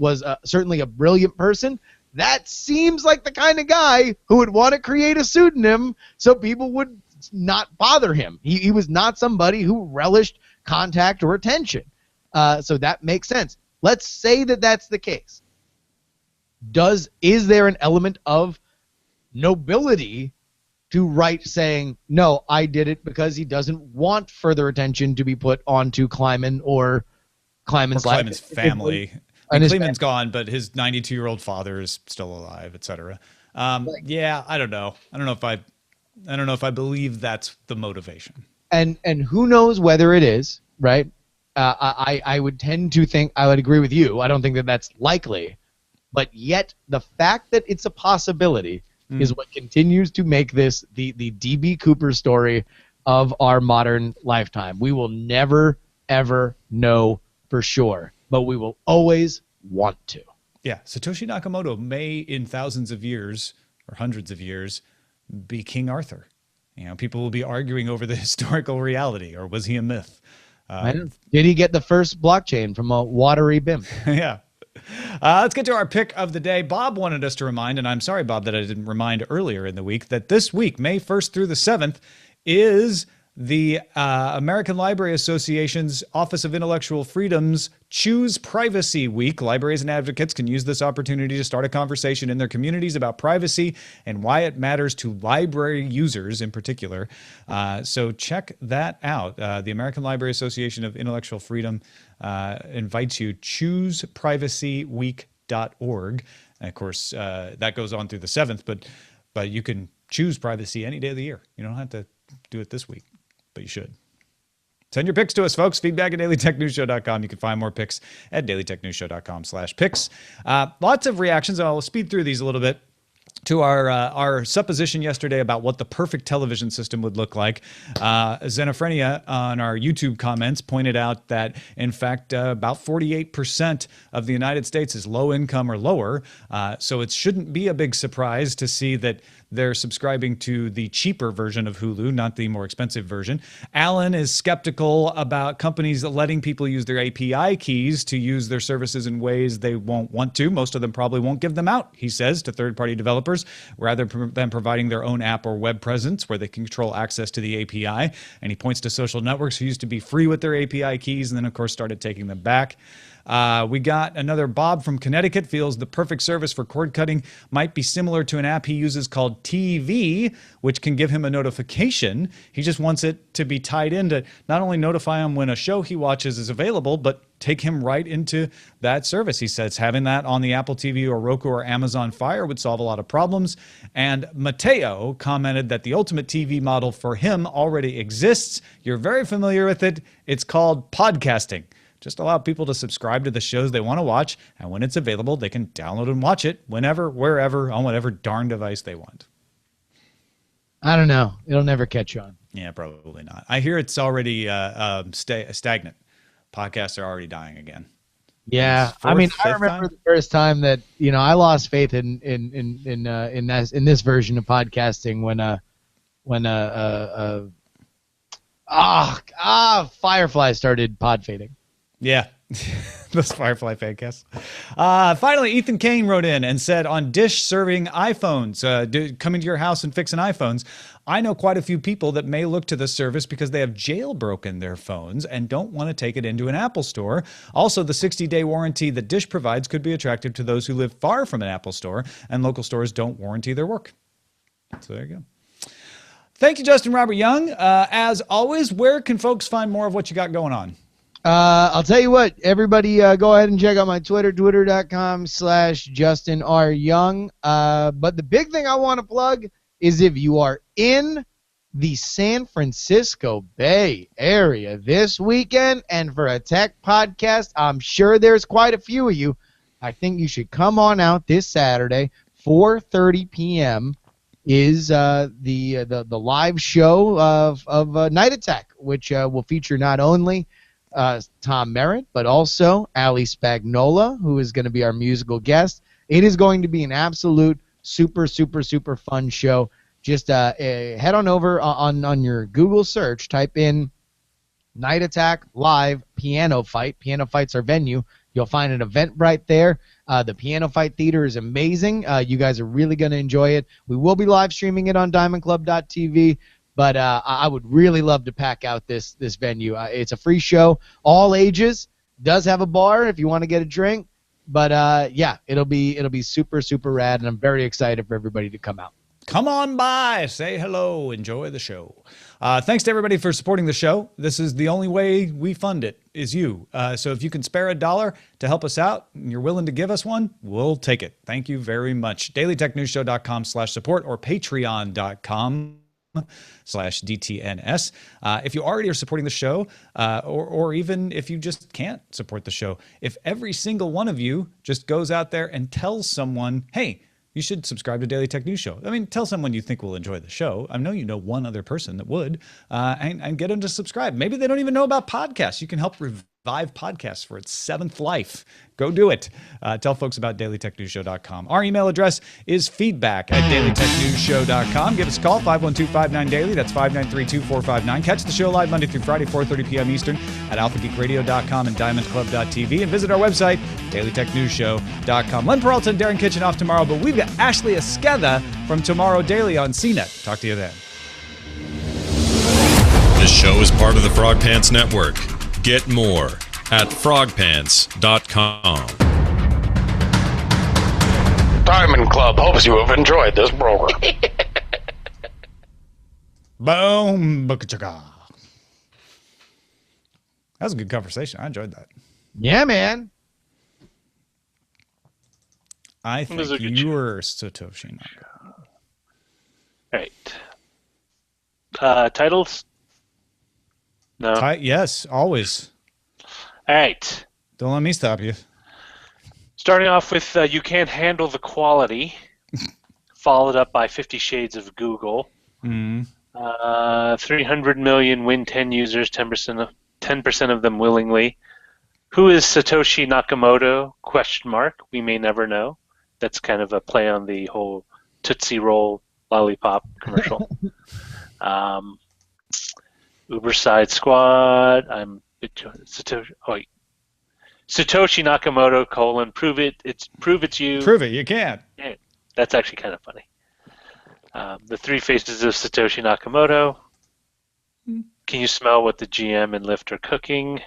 certainly a brilliant person. That seems like the kind of guy who would want to create a pseudonym so people would not bother him. He was not somebody who relished contact or attention. So that makes sense. Let's say that that's the case. Is there an element of nobility to Wright saying, no, I did it because he doesn't want further attention to be put onto Kleiman or Kleiman's family? And Kleeman's gone, but his 92-year-old father is still alive, etc. Yeah, I don't know. I don't know if I believe that's the motivation. And who knows whether it is, right? I would tend to think, I would agree with you. I don't think that that's likely. But yet the fact that it's a possibility is what continues to make this the D.B. Cooper story of our modern lifetime. We will never, ever know for sure, but we will always want to. Yeah, Satoshi Nakamoto may, in thousands of years or hundreds of years, be King Arthur. People will be arguing over the historical reality, or was he a myth? Did he get the first blockchain from a watery BIM? Yeah. Let's get to our pick of the day. Bob wanted us to remind, and I'm sorry, Bob, that I didn't remind earlier in the week, that this week, May 1st through the 7th, is the American Library Association's Office of Intellectual Freedom's Choose Privacy Week. Libraries and advocates can use this opportunity to start a conversation in their communities about privacy and why it matters to library users in particular. So check that out. The American Library Association of Intellectual Freedom invites you, chooseprivacyweek.org. And of course, that goes on through the 7th, but you can choose privacy any day of the year. You don't have to do it this week, but you should. Send your picks to us, folks. Feedback at dailytechnewsshow.com. You can find more picks at dailytechnewsshow.com/picks. Lots of reactions. I'll speed through these a little bit. To our supposition yesterday about what the perfect television system would look like. Xenophrenia on our YouTube comments pointed out that, in fact, about 48% of the United States is low income or lower. So it shouldn't be a big surprise to see that they're subscribing to the cheaper version of Hulu, not the more expensive version. Alan is skeptical about companies letting people use their API keys to use their services in ways they won't want to. Most of them probably won't give them out, he says, to third-party developers. developers rather than providing their own app or web presence where they can control access to the API. And he points to social networks who used to be free with their API keys and then, of course, started taking them back. We got another Bob from Connecticut feels the perfect service for cord cutting might be similar to an app he uses called TV, which can give him a notification. He just wants it to be tied in to not only notify him when a show he watches is available, but take him right into that service. He says having that on the Apple TV or Roku or Amazon Fire would solve a lot of problems. And Mateo commented that the ultimate TV model for him already exists. You're very familiar with it. It's called podcasting. Just allow people to subscribe to the shows they want to watch, and when it's available, they can download and watch it whenever, wherever, on whatever darn device they want. I don't know. It'll never catch on. Yeah, probably not. I hear it's already stagnant. Podcasts are already dying again. Yeah, I mean, I remember the first time that I lost faith in this version of podcasting when Firefly started pod fading. Yeah, those Firefly podcasts. Finally, Ethan Kane wrote in and said, on Dish serving iPhones, coming to your house and fixing iPhones, I know quite a few people that may look to this service because they have jailbroken their phones and don't want to take it into an Apple store. Also, the 60-day warranty that Dish provides could be attractive to those who live far from an Apple store, and local stores don't warranty their work. So there you go. Thank you, Justin Robert Young. As always, where can folks find more of what you got going on? I'll tell you what, everybody go ahead and check out my Twitter, twitter.com/Justin R. Young. But the big thing I want to plug is if you are in the San Francisco Bay Area this weekend and for a tech podcast, I'm sure there's quite a few of you. I think you should come on out this Saturday, 4:30 p.m. is the live show of Night Attack, which will feature not only Tom Merritt, but also Ali Spagnola, who is going to be our musical guest. It is going to be an absolute super fun show. Just head on over on your Google search, type in Night Attack Live Piano Fight. Piano Fight's our venue. You'll find an Eventbrite there. The Piano Fight Theater is amazing. You guys are really going to enjoy it. We will be live streaming it on diamondclub.tv. But I would really love to pack out this venue. It's a free show, all ages. Does have a bar if you want to get a drink. But yeah, it'll be super rad, and I'm very excited for everybody to come out. Come on by, say hello, enjoy the show. Thanks to everybody for supporting the show. This is the only way we fund it, is you. So if you can spare $1 to help us out and you're willing to give us one, we'll take it. Thank you very much. DailyTechNewsShow.com/support or Patreon.com/DTNS. If you already are supporting the show, or even if you just can't support the show, if every single one of you just goes out there and tells someone, hey, you should subscribe to Daily Tech News Show. I mean, tell someone you think will enjoy the show. I know you know one other person that would, and get them to subscribe. Maybe they don't even know about podcasts. You can help revive podcasts for its 7th life. Go do it. Tell folks about dailytechnewsshow.com. Our email address is feedback@dailytechnewsshow.com. Give us a call, 512-59-DAILY. That's 593-2459. Catch the show live Monday through Friday, 4:30 p.m. Eastern at alphageekradio.com and diamondclub.tv. And visit our website, dailytechnewsshow.com. Len Peralta and Darren Kitchen off tomorrow, but we've got Ashley Esqueda from Tomorrow Daily on CNET. Talk to you then. This show is part of the Frog Pants Network. Get more at frogpants.com. Diamond Club hopes you have enjoyed this program. Boom, booka-chaka. That was a good conversation. I enjoyed that. Yeah, man. I think you were Satoshi Nakamoto. All right. Titles? No. Yes, always. All right. Don't let me stop you. Starting off with You Can't Handle the Quality, followed up by 50 Shades of Google. 300 million Win 10 users, 10% of them willingly. Who is Satoshi Nakamoto? ? We may never know. That's kind of a play on the whole Tootsie Roll lollipop commercial. Uber Side Squad. Satoshi Nakamoto : prove it's you. Prove it. You can't. Yeah. That's actually kind of funny. The Three Faces of Satoshi Nakamoto. Can you smell what the GM and Lyft are cooking?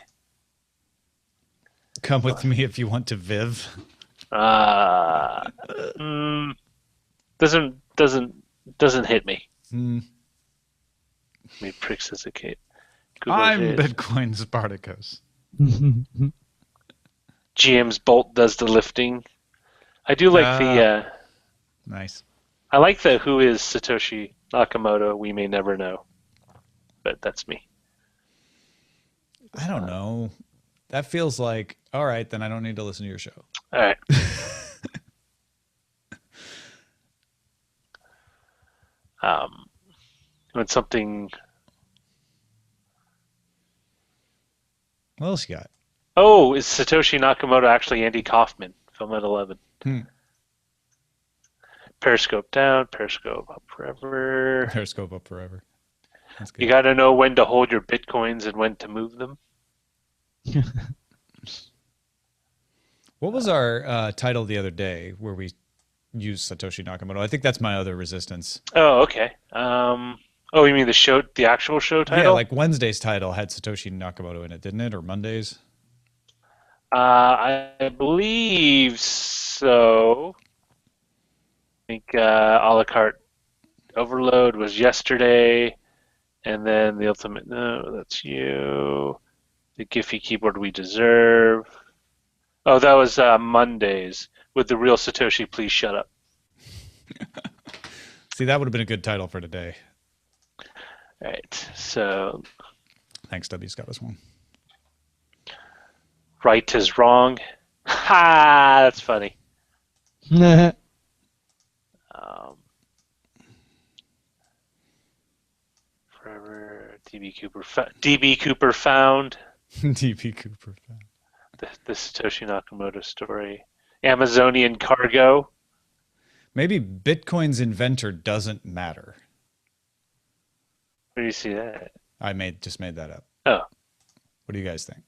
Come with me if you want to Viv. Doesn't hit me. Hmm. Me pricks as a kid. I'm Bitcoin Spartacus. GM's Bolt does the lifting. I do like the. Nice. I like the who is Satoshi Nakamoto. We may never know, but that's me. I don't know. That feels like, all right, then I don't need to listen to your show. All right. When something. What else you got? Oh, is Satoshi Nakamoto actually Andy Kaufman? Film at 11. Periscope down, Periscope up forever. Periscope up forever. That's good. You got to know when to hold your bitcoins and when to move them. What was our title the other day where we used Satoshi Nakamoto? I think that's my other resistance. Oh, okay. Oh, you mean the actual show title? Yeah, like Wednesday's title had Satoshi Nakamoto in it, didn't it? Or Monday's? I believe so. I think a la carte overload was yesterday, and then the ultimate. No, that's you. The Giphy keyboard we deserve. Oh, that was Mondays with the real Satoshi. Please shut up. See, that would have been a good title for today. All right, so Thanks, W's got us one. right is wrong. Ha! That's funny. Forever DB Cooper found. DP Cooper. The Satoshi Nakamoto story. Amazonian cargo. Maybe Bitcoin's inventor doesn't matter. Where do you see that? I just made that up. Oh, What do you guys think?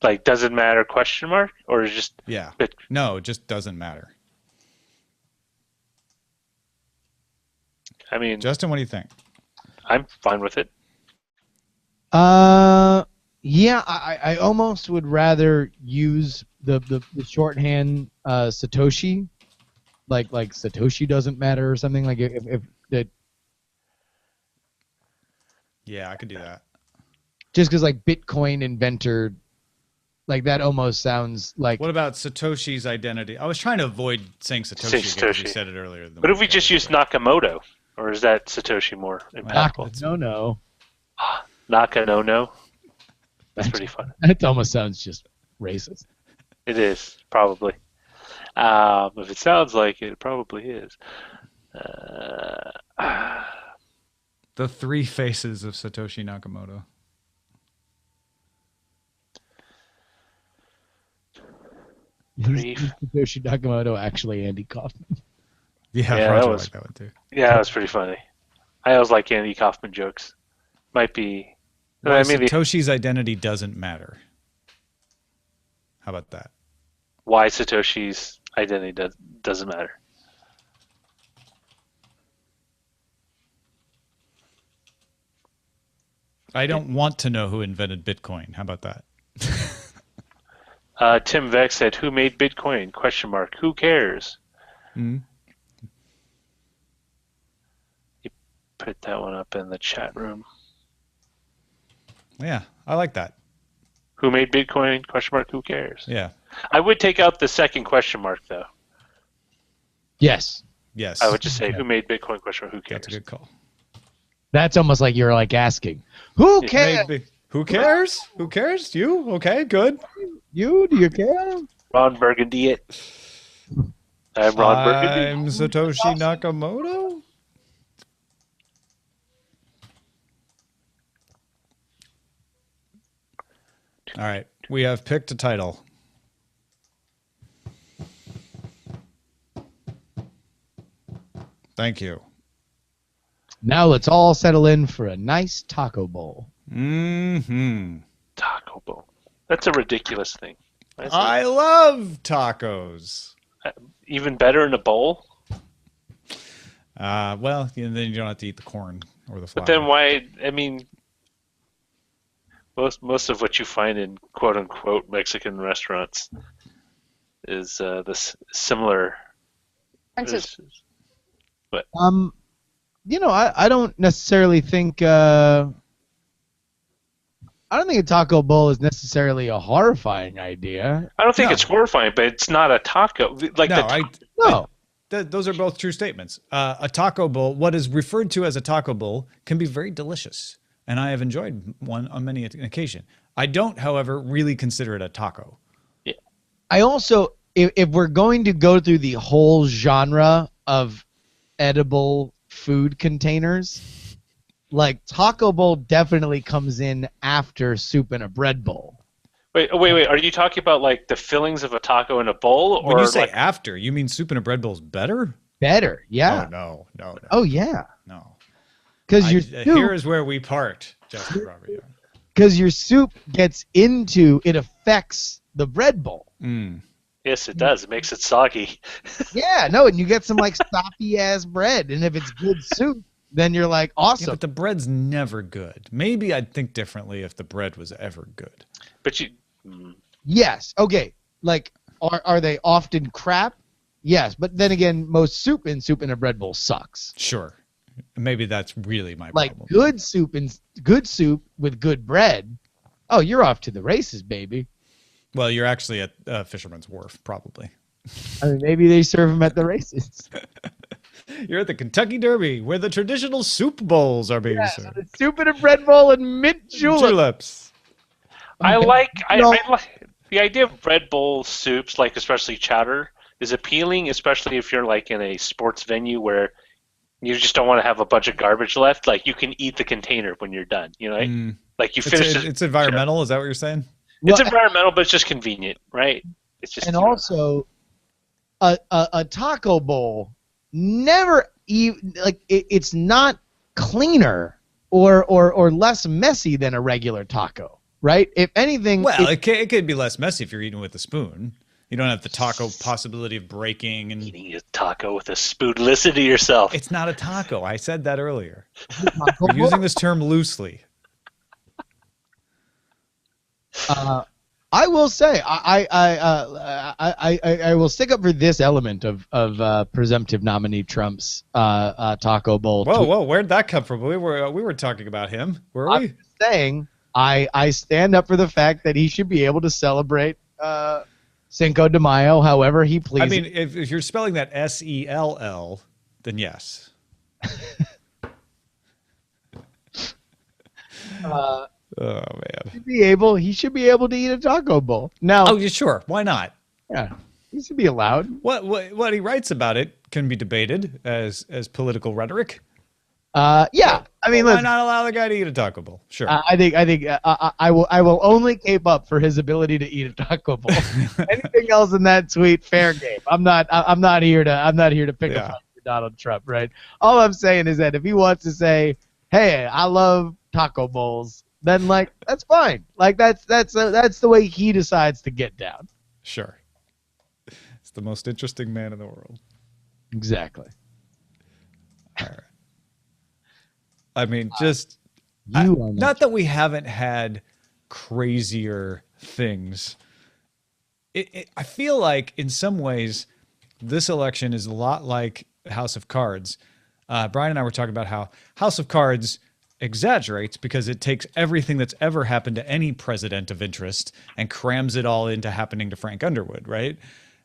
like doesn't matter question mark or is just Yeah. Bit- No, it just doesn't matter. I mean, Justin, what do you think? I'm fine with it. Yeah, I almost would rather use the shorthand Satoshi, like Satoshi doesn't matter or something, like if that. Yeah, I could do that. Just because like Bitcoin inventor, like that almost sounds like. What about Satoshi's identity? I was trying to avoid saying Satoshi Say again because we Satoshi. said it earlier. But if we just use Nakamoto, or is that Satoshi more impactful? No. Nakanono. That's pretty fun. That almost sounds just racist. It is, probably. If it sounds like it, it probably is. The Three Faces of Satoshi Nakamoto. Satoshi Nakamoto, actually Andy Kaufman. Yeah, Yeah, Roger that was- liked that one too. Yeah, that was pretty funny. I always like Andy Kaufman jokes. Might be. Why I mean, Satoshi's identity doesn't matter. How about that? why Satoshi's identity doesn't matter. I don't want to know who invented Bitcoin. How about that? Tim Vex said, "Who made Bitcoin? Question mark. Who cares?" Hmm? You put that one up in the chat room. Yeah, I like that. Who made Bitcoin? Question mark. Who cares? Yeah. I would take out the second question mark though. Yes, Yes. I would just say, "Who made Bitcoin?" Question mark. Who cares? That's a good call. that's almost like you're like asking, who Yeah, cares? Maybe. Who cares? Who cares? You? Okay, good. You? Do you care? Ron Burgundy it. I'm Ron Burgundy. I'm Satoshi Nakamoto. All right, we have picked a title. Thank you. Now let's all settle in for a nice taco bowl. Mm-hmm. Taco Bell. That's a ridiculous thing. I love tacos. even better in a bowl? Well, then you don't have to eat the corn or the flour. But then why? I mean, most of what you find in quote unquote Mexican restaurants is this similar. But I don't necessarily think I don't think a taco bowl is necessarily a horrifying idea. I don't think it's horrifying, but it's not a taco. Like No. Those are both true statements. A taco bowl, what is referred to as a taco bowl, can be very delicious, and I have enjoyed one on many an occasion. I don't, however, really consider it a taco. Yeah. I also, if we're going to go through the whole genre of edible food containers, like taco bowl definitely comes in after soup in a bread bowl. Wait. Are you talking about like the fillings of a taco in a bowl, or when you say like, after, you mean soup in a bread bowl is better? Better, yeah. Oh no. Oh yeah. No. Because here is where we part, Justin Robert Young. Because your soup gets into it affects the bread bowl. Mm. Yes, it does. It makes it soggy. Yeah, no, and you get some like soppy ass bread, and if it's good soup, then you're like awesome. Yeah, but the bread's never good. Maybe I'd think differently if the bread was ever good. But you. Yes. Okay. Like, are they often crap? Yes, but then again, most soup in a bread bowl sucks. Sure. Maybe that's really my like problem. good soup with good bread. Oh, you're off to the races, baby. Well, you're actually at Fisherman's Wharf, probably. I mean, maybe they serve them at the races. You're at the Kentucky Derby, where the traditional soup bowls are being served. The soup in a bread bowl and mint juleps. I like the idea of bread bowl soups, like especially chowder, is appealing, especially if you're like in a sports venue where you just don't want to have a bunch of garbage left. Like you can eat the container when you're done. You know, like you finish it. It's environmental. Is that what you're saying? It's environmental, but it's just convenient, right? It's just also a taco bowl never even like it's not cleaner or less messy than a regular taco. Right? If anything... Well, it could be less messy if you're eating with a spoon. You don't have the taco possibility of breaking. And eating a taco with a spoon. Listen to yourself. It's not a taco. I said that earlier. You're using this term loosely. I will say, I will stick up for this element of presumptive nominee Trump's taco bowl. Whoa, where'd that come from? We were talking about him, were we? I'm saying... I stand up for the fact that he should be able to celebrate Cinco de Mayo however he pleases. I mean, if you're spelling that S-E-L-L, then yes. Oh man. He should be able to eat a taco bowl. Now, oh, yeah, sure. Why not? Yeah, he should be allowed. What he writes about it can be debated as political rhetoric. Yeah. I mean, why not allow the guy to eat a taco bowl? Sure. I think I will only cape up for his ability to eat a taco bowl. Anything else in that tweet, fair game. I'm not here to pick a fight for Donald Trump, right? All I'm saying is that if he wants to say, "Hey, I love taco bowls," then like that's fine. Like that's the way he decides to get down. Sure. It's the most interesting man in the world. Exactly. All right. I mean, just not that we haven't had crazier things. I feel like in some ways this election is a lot like House of Cards. Brian and I were talking about how House of Cards exaggerates because it takes everything that's ever happened to any president of interest and crams it all into happening to Frank Underwood, right?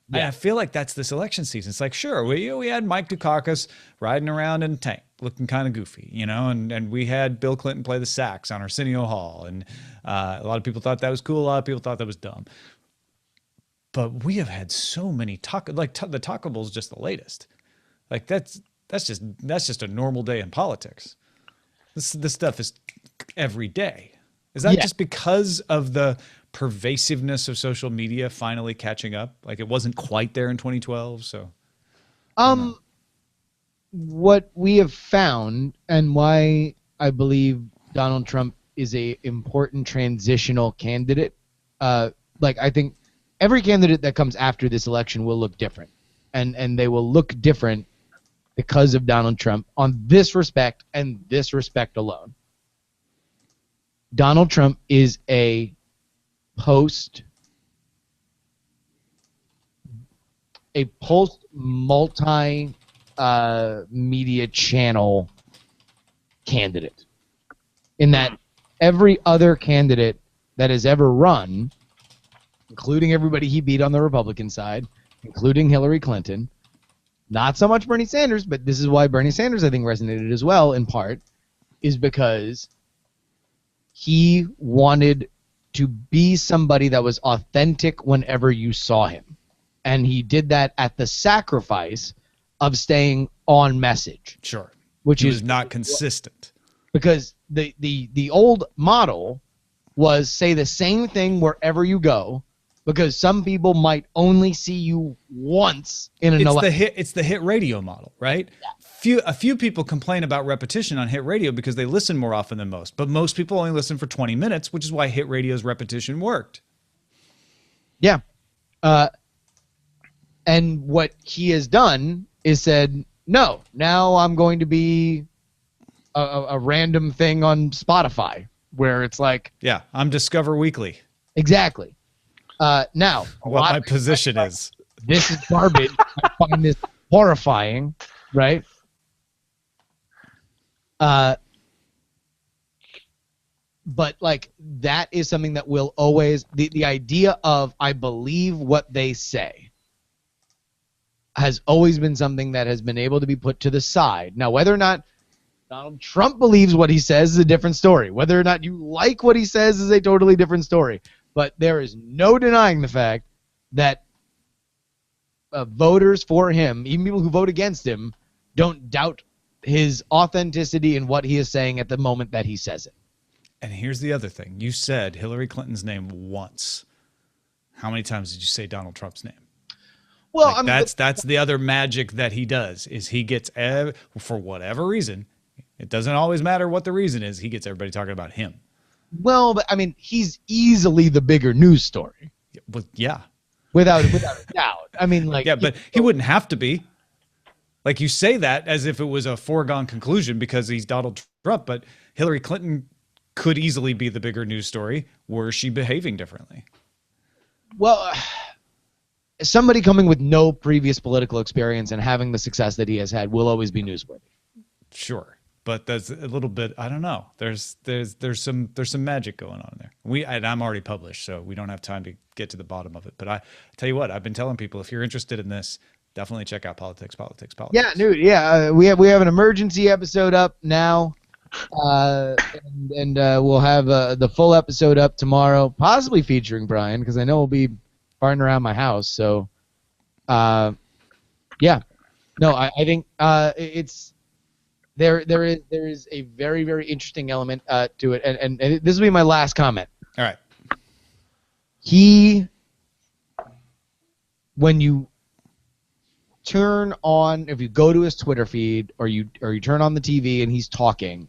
Yeah. And I feel like that's this election season. It's like, sure, we had Mike Dukakis riding around in a tank, looking kind of goofy, you know, and we had Bill Clinton play the sax on Arsenio Hall, and a lot of people thought that was cool. A lot of people thought that was dumb. But we have had so many the taco bowl is just the latest. Like that's just a normal day in politics. This stuff is every day. Is that just because of the pervasiveness of social media finally catching up? Like it wasn't quite there in 2012, so. What we have found and why I believe Donald Trump is a important transitional candidate, like I think every candidate that comes after this election will look different. and they will look different because of Donald Trump on this respect and this respect alone. Donald Trump is a post multi media channel candidate, in that every other candidate that has ever run, including everybody he beat on the Republican side, including Hillary Clinton, not so much Bernie Sanders, but this is why Bernie Sanders, I think, resonated as well, in part, is because he wanted to be somebody that was authentic whenever you saw him. And he did that at the sacrifice of staying on message. Sure. Which is not consistent. Because the old model was say the same thing wherever you go, because some people might only see you once in an election. It's the hit radio model, right? Yeah. A few people complain about repetition on hit radio because they listen more often than most, but most people only listen for 20 minutes, which is why hit radio's repetition worked. Yeah. And what he has done is said, no, now I'm going to be a random thing on Spotify where it's like... Yeah, I'm Discover Weekly. Exactly. Now... What my position is. This is garbage. I find this horrifying, right? But, like, that is something that will always... The idea of I believe what they say has always been something that has been able to be put to the side. Now, whether or not Donald Trump believes what he says is a different story. Whether or not you like what he says is a totally different story. But there is no denying the fact that voters for him, even people who vote against him, don't doubt his authenticity in what he is saying at the moment that he says it. And here's the other thing. You said Hillary Clinton's name once. How many times did you say Donald Trump's name? Well, like, I mean, that's the other magic that he does, is he gets, for whatever reason, it doesn't always matter what the reason is, he gets everybody talking about him. Well, but I mean, he's easily the bigger news story. Well, yeah. Without a doubt. I mean, like... Yeah, but he wouldn't have to be. Like, you say that as if it was a foregone conclusion because he's Donald Trump, but Hillary Clinton could easily be the bigger news story were she behaving differently. Well... somebody coming with no previous political experience and having the success that he has had will always be newsworthy. Sure, but that's a little bit, I don't know. There's some magic going on there. And I'm already published, so we don't have time to get to the bottom of it. But I tell you what, I've been telling people, if you're interested in this, definitely check out Politics. Yeah, dude. Yeah, we have an emergency episode up now, and we'll have the full episode up tomorrow, possibly featuring Brian, because I know we'll be farting around my house. So, yeah, no, I think it's there is a very, very interesting element to it, and this will be my last comment. All right. When you turn on, if you go to his Twitter feed or you turn on the TV and he's talking,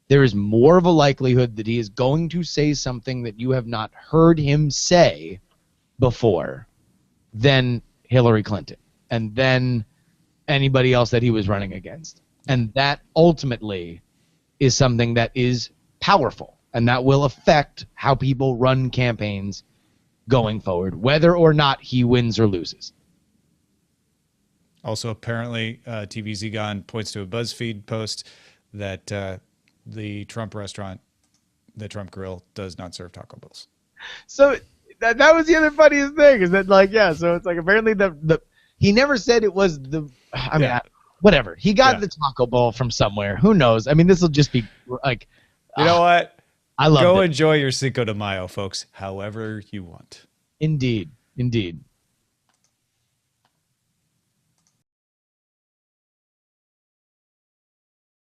there is more of a likelihood that he is going to say something that you have not heard him say before than Hillary Clinton and then anybody else that he was running against. And that ultimately is something that is powerful, and that will affect how people run campaigns going forward, whether or not he wins or loses. Also, apparently, TVZ Gone points to a BuzzFeed post that the Trump restaurant, the Trump Grill, does not serve taco bells. So that was the other funniest thing, is that, like, yeah, so it's like apparently he never said it was whatever. He got the taco bell from somewhere. Who knows? I mean, this will just be like... You know what? I love it. Go enjoy your Cinco de Mayo, folks, however you want. Indeed.